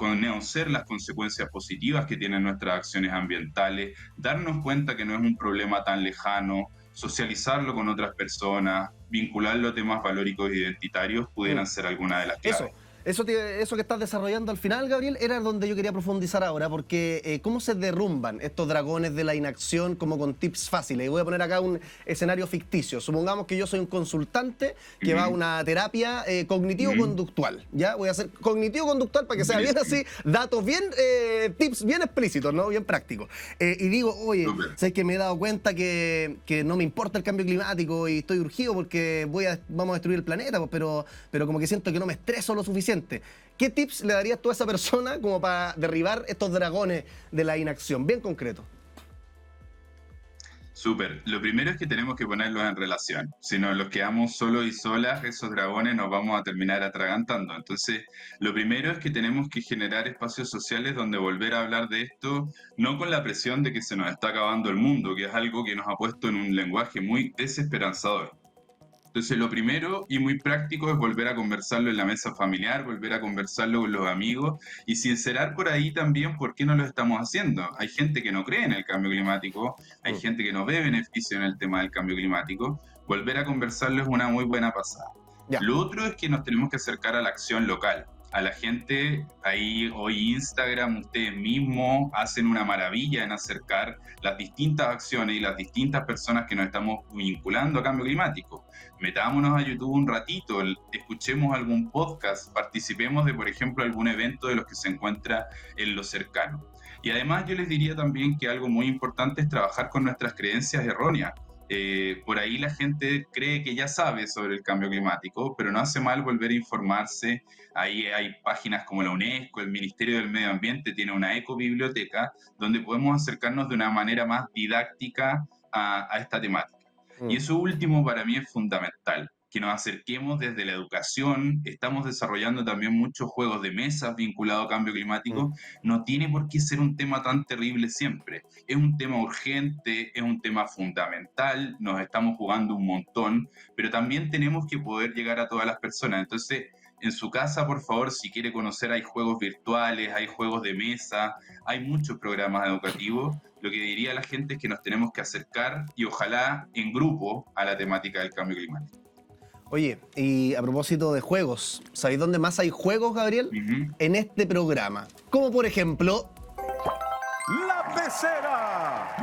Speaker 8: conocer las consecuencias positivas que tienen nuestras acciones ambientales, darnos cuenta que no es un problema tan lejano, socializarlo con otras personas, vincularlo a temas valóricos e identitarios, pudieran ser algunas de las claves.
Speaker 4: Eso que estás desarrollando al final, Gabriel, era donde yo quería profundizar ahora, porque ¿cómo se derrumban estos dragones de la inacción como con tips fáciles? Y voy a poner acá un escenario ficticio. Supongamos que yo soy un consultante que va a una terapia cognitivo-conductual, ¿ya? Voy a hacer cognitivo-conductual para que sea bien así, datos bien, tips bien explícitos, ¿no? Bien prácticos. Y digo, oye, sé que me he dado cuenta que no me importa el cambio climático y estoy urgido porque vamos a destruir el planeta, pero como que siento que no me estreso lo suficiente. ¿Qué tips le darías tú a esa persona como para derribar estos dragones de la inacción? Bien concreto.
Speaker 8: Súper. Lo primero es que tenemos que ponerlos en relación. Si nos los quedamos solos y solas, esos dragones nos vamos a terminar atragantando. Entonces, lo primero es que tenemos que generar espacios sociales donde volver a hablar de esto, no con la presión de que se nos está acabando el mundo, que es algo que nos ha puesto en un lenguaje muy desesperanzador. Entonces, lo primero y muy práctico es volver a conversarlo en la mesa familiar, volver a conversarlo con los amigos y sincerar por ahí también por qué no lo estamos haciendo. Hay gente que no cree en el cambio climático, hay gente que no ve beneficio en el tema del cambio climático. Volver a conversarlo es una muy buena pasada. Ya. Lo otro es que nos tenemos que acercar a la acción local. A la gente, ahí hoy Instagram, ustedes mismos hacen una maravilla en acercar las distintas acciones y las distintas personas que nos estamos vinculando a cambio climático. Metámonos a YouTube un ratito, escuchemos algún podcast, participemos de, por ejemplo, algún evento de los que se encuentra en lo cercano. Y además yo les diría también que algo muy importante es trabajar con nuestras creencias erróneas. Por ahí la gente cree que ya sabe sobre el cambio climático, pero no hace mal volver a informarse. Ahí hay páginas como la UNESCO, el Ministerio del Medio Ambiente tiene una ecobiblioteca donde podemos acercarnos de una manera más didáctica a esta temática. Y eso último para mí es fundamental, que nos acerquemos desde la educación. Estamos desarrollando también muchos juegos de mesas vinculados a cambio climático. No tiene por qué ser un tema tan terrible siempre. Es un tema urgente, es un tema fundamental, nos estamos jugando un montón, pero también tenemos que poder llegar a todas las personas. Entonces, en su casa, por favor, si quiere conocer, hay juegos virtuales, hay juegos de mesa, hay muchos programas educativos. Lo que diría a la gente es que nos tenemos que acercar y ojalá en grupo a la temática del cambio climático.
Speaker 4: Oye, y a propósito de juegos, ¿sabéis dónde más hay juegos, Gabriel? En este programa. Como por ejemplo...
Speaker 7: ¡La Pecera!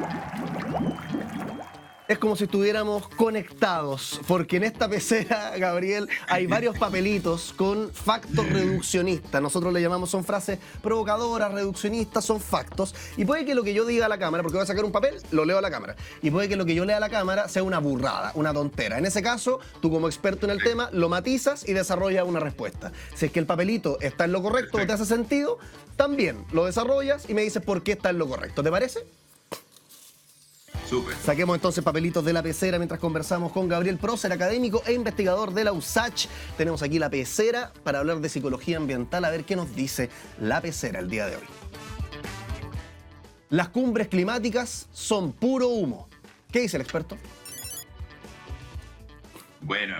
Speaker 4: Es como si estuviéramos conectados, porque en esta pecera, Gabriel, hay varios papelitos con factos reduccionistas. Nosotros le llamamos, son frases provocadoras, reduccionistas, son factos. Y puede que lo que yo diga a la cámara, porque voy a sacar un papel, lo leo a la cámara. Y puede que lo que yo lea a la cámara sea una burrada, una tontera. En ese caso, tú como experto en el tema, lo matizas y desarrollas una respuesta. Si es que el papelito está en lo correcto o te hace sentido, también lo desarrollas y me dices por qué está en lo correcto. ¿Te parece?
Speaker 8: Súper.
Speaker 4: Saquemos entonces papelitos de la pecera mientras conversamos con Gabriel Prócer, académico e investigador de la USACH. Tenemos aquí la pecera para hablar de psicología ambiental, a ver qué nos dice la pecera el día de hoy. Las cumbres climáticas son puro humo. ¿Qué dice el experto?
Speaker 8: Bueno,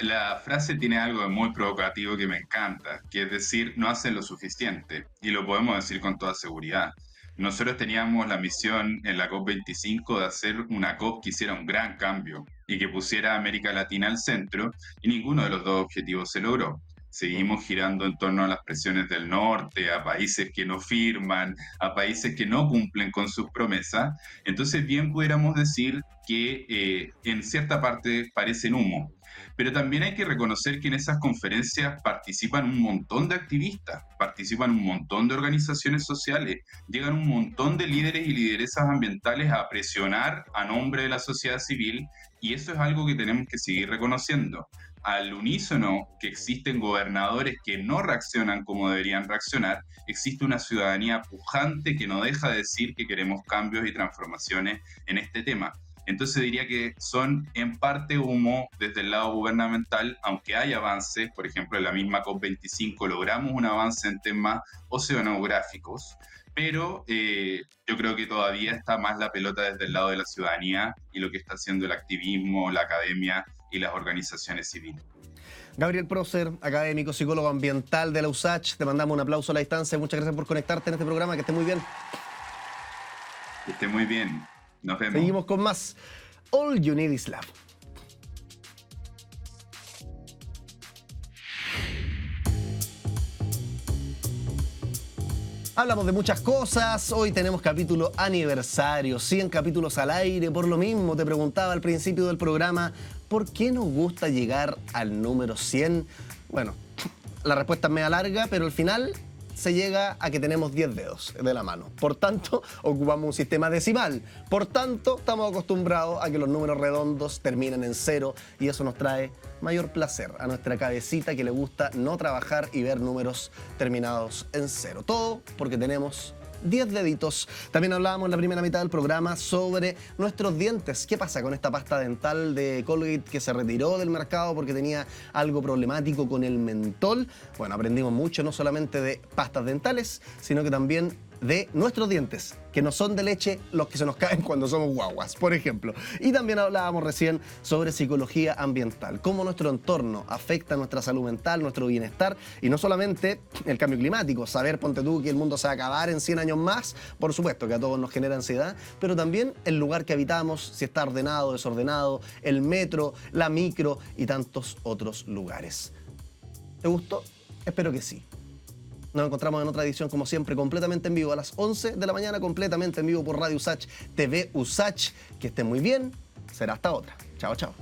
Speaker 8: la frase tiene algo muy provocativo que me encanta, que es decir, no hacen lo suficiente, y lo podemos decir con toda seguridad. Nosotros teníamos la misión en la COP25 de hacer una COP que hiciera un gran cambio y que pusiera a América Latina al centro, y ninguno de los dos objetivos se logró. Seguimos girando en torno a las presiones del norte, a países que no firman, a países que no cumplen con sus promesas. Entonces bien pudiéramos decir que en cierta parte parecen humo. Pero también hay que reconocer que en esas conferencias participan un montón de activistas, participan un montón de organizaciones sociales, llegan un montón de líderes y lideresas ambientales a presionar a nombre de la sociedad civil, y eso es algo que tenemos que seguir reconociendo. Al unísono que existen gobernadores que no reaccionan como deberían reaccionar, existe una ciudadanía pujante que no deja de decir que queremos cambios y transformaciones en este tema. Entonces diría que son en parte humo desde el lado gubernamental, aunque hay avances. Por ejemplo, en la misma COP25 logramos un avance en temas oceanográficos, pero yo creo que todavía está más la pelota desde el lado de la ciudadanía y lo que está haciendo el activismo, la academia y las organizaciones civiles.
Speaker 4: Gabriel Prócer, académico, psicólogo ambiental de la USACH, te mandamos un aplauso a la distancia. Muchas gracias por conectarte en este programa, que esté muy bien.
Speaker 8: Que esté muy bien. Nos vemos.
Speaker 4: Seguimos con más All You Need Is Love. Hablamos de muchas cosas, hoy tenemos capítulo aniversario, 100 capítulos al aire, por lo mismo te preguntaba al principio del programa, ¿por qué nos gusta llegar al número 100? Bueno, la respuesta es media larga, pero al final se llega a que tenemos 10 dedos de la mano. Por tanto, ocupamos un sistema decimal. Por tanto, estamos acostumbrados a que los números redondos terminen en 0 y eso nos trae mayor placer a nuestra cabecita que le gusta no trabajar y ver números terminados en 0. Todo porque tenemos 10 deditos. También hablábamos en la primera mitad del programa sobre nuestros dientes. ¿Qué pasa con esta pasta dental de Colgate que se retiró del mercado porque tenía algo problemático con el mentol? Bueno, aprendimos mucho, no solamente de pastas dentales, sino que también de nuestros dientes, que no son de leche los que se nos caen cuando somos guaguas, por ejemplo. Y también hablábamos recién sobre psicología ambiental, cómo nuestro entorno afecta nuestra salud mental, nuestro bienestar, y no solamente el cambio climático, saber, ponte tú, que el mundo se va a acabar en 100 años más, por supuesto que a todos nos genera ansiedad, pero también el lugar que habitamos, si está ordenado, desordenado, el metro, la micro y tantos otros lugares. ¿Te gustó? Espero que sí. Nos encontramos en otra edición, como siempre, completamente en vivo a las 11 de la mañana, completamente en vivo por Radio USACH, TV USACH. Que estén muy bien. Será hasta otra. Chao, chao.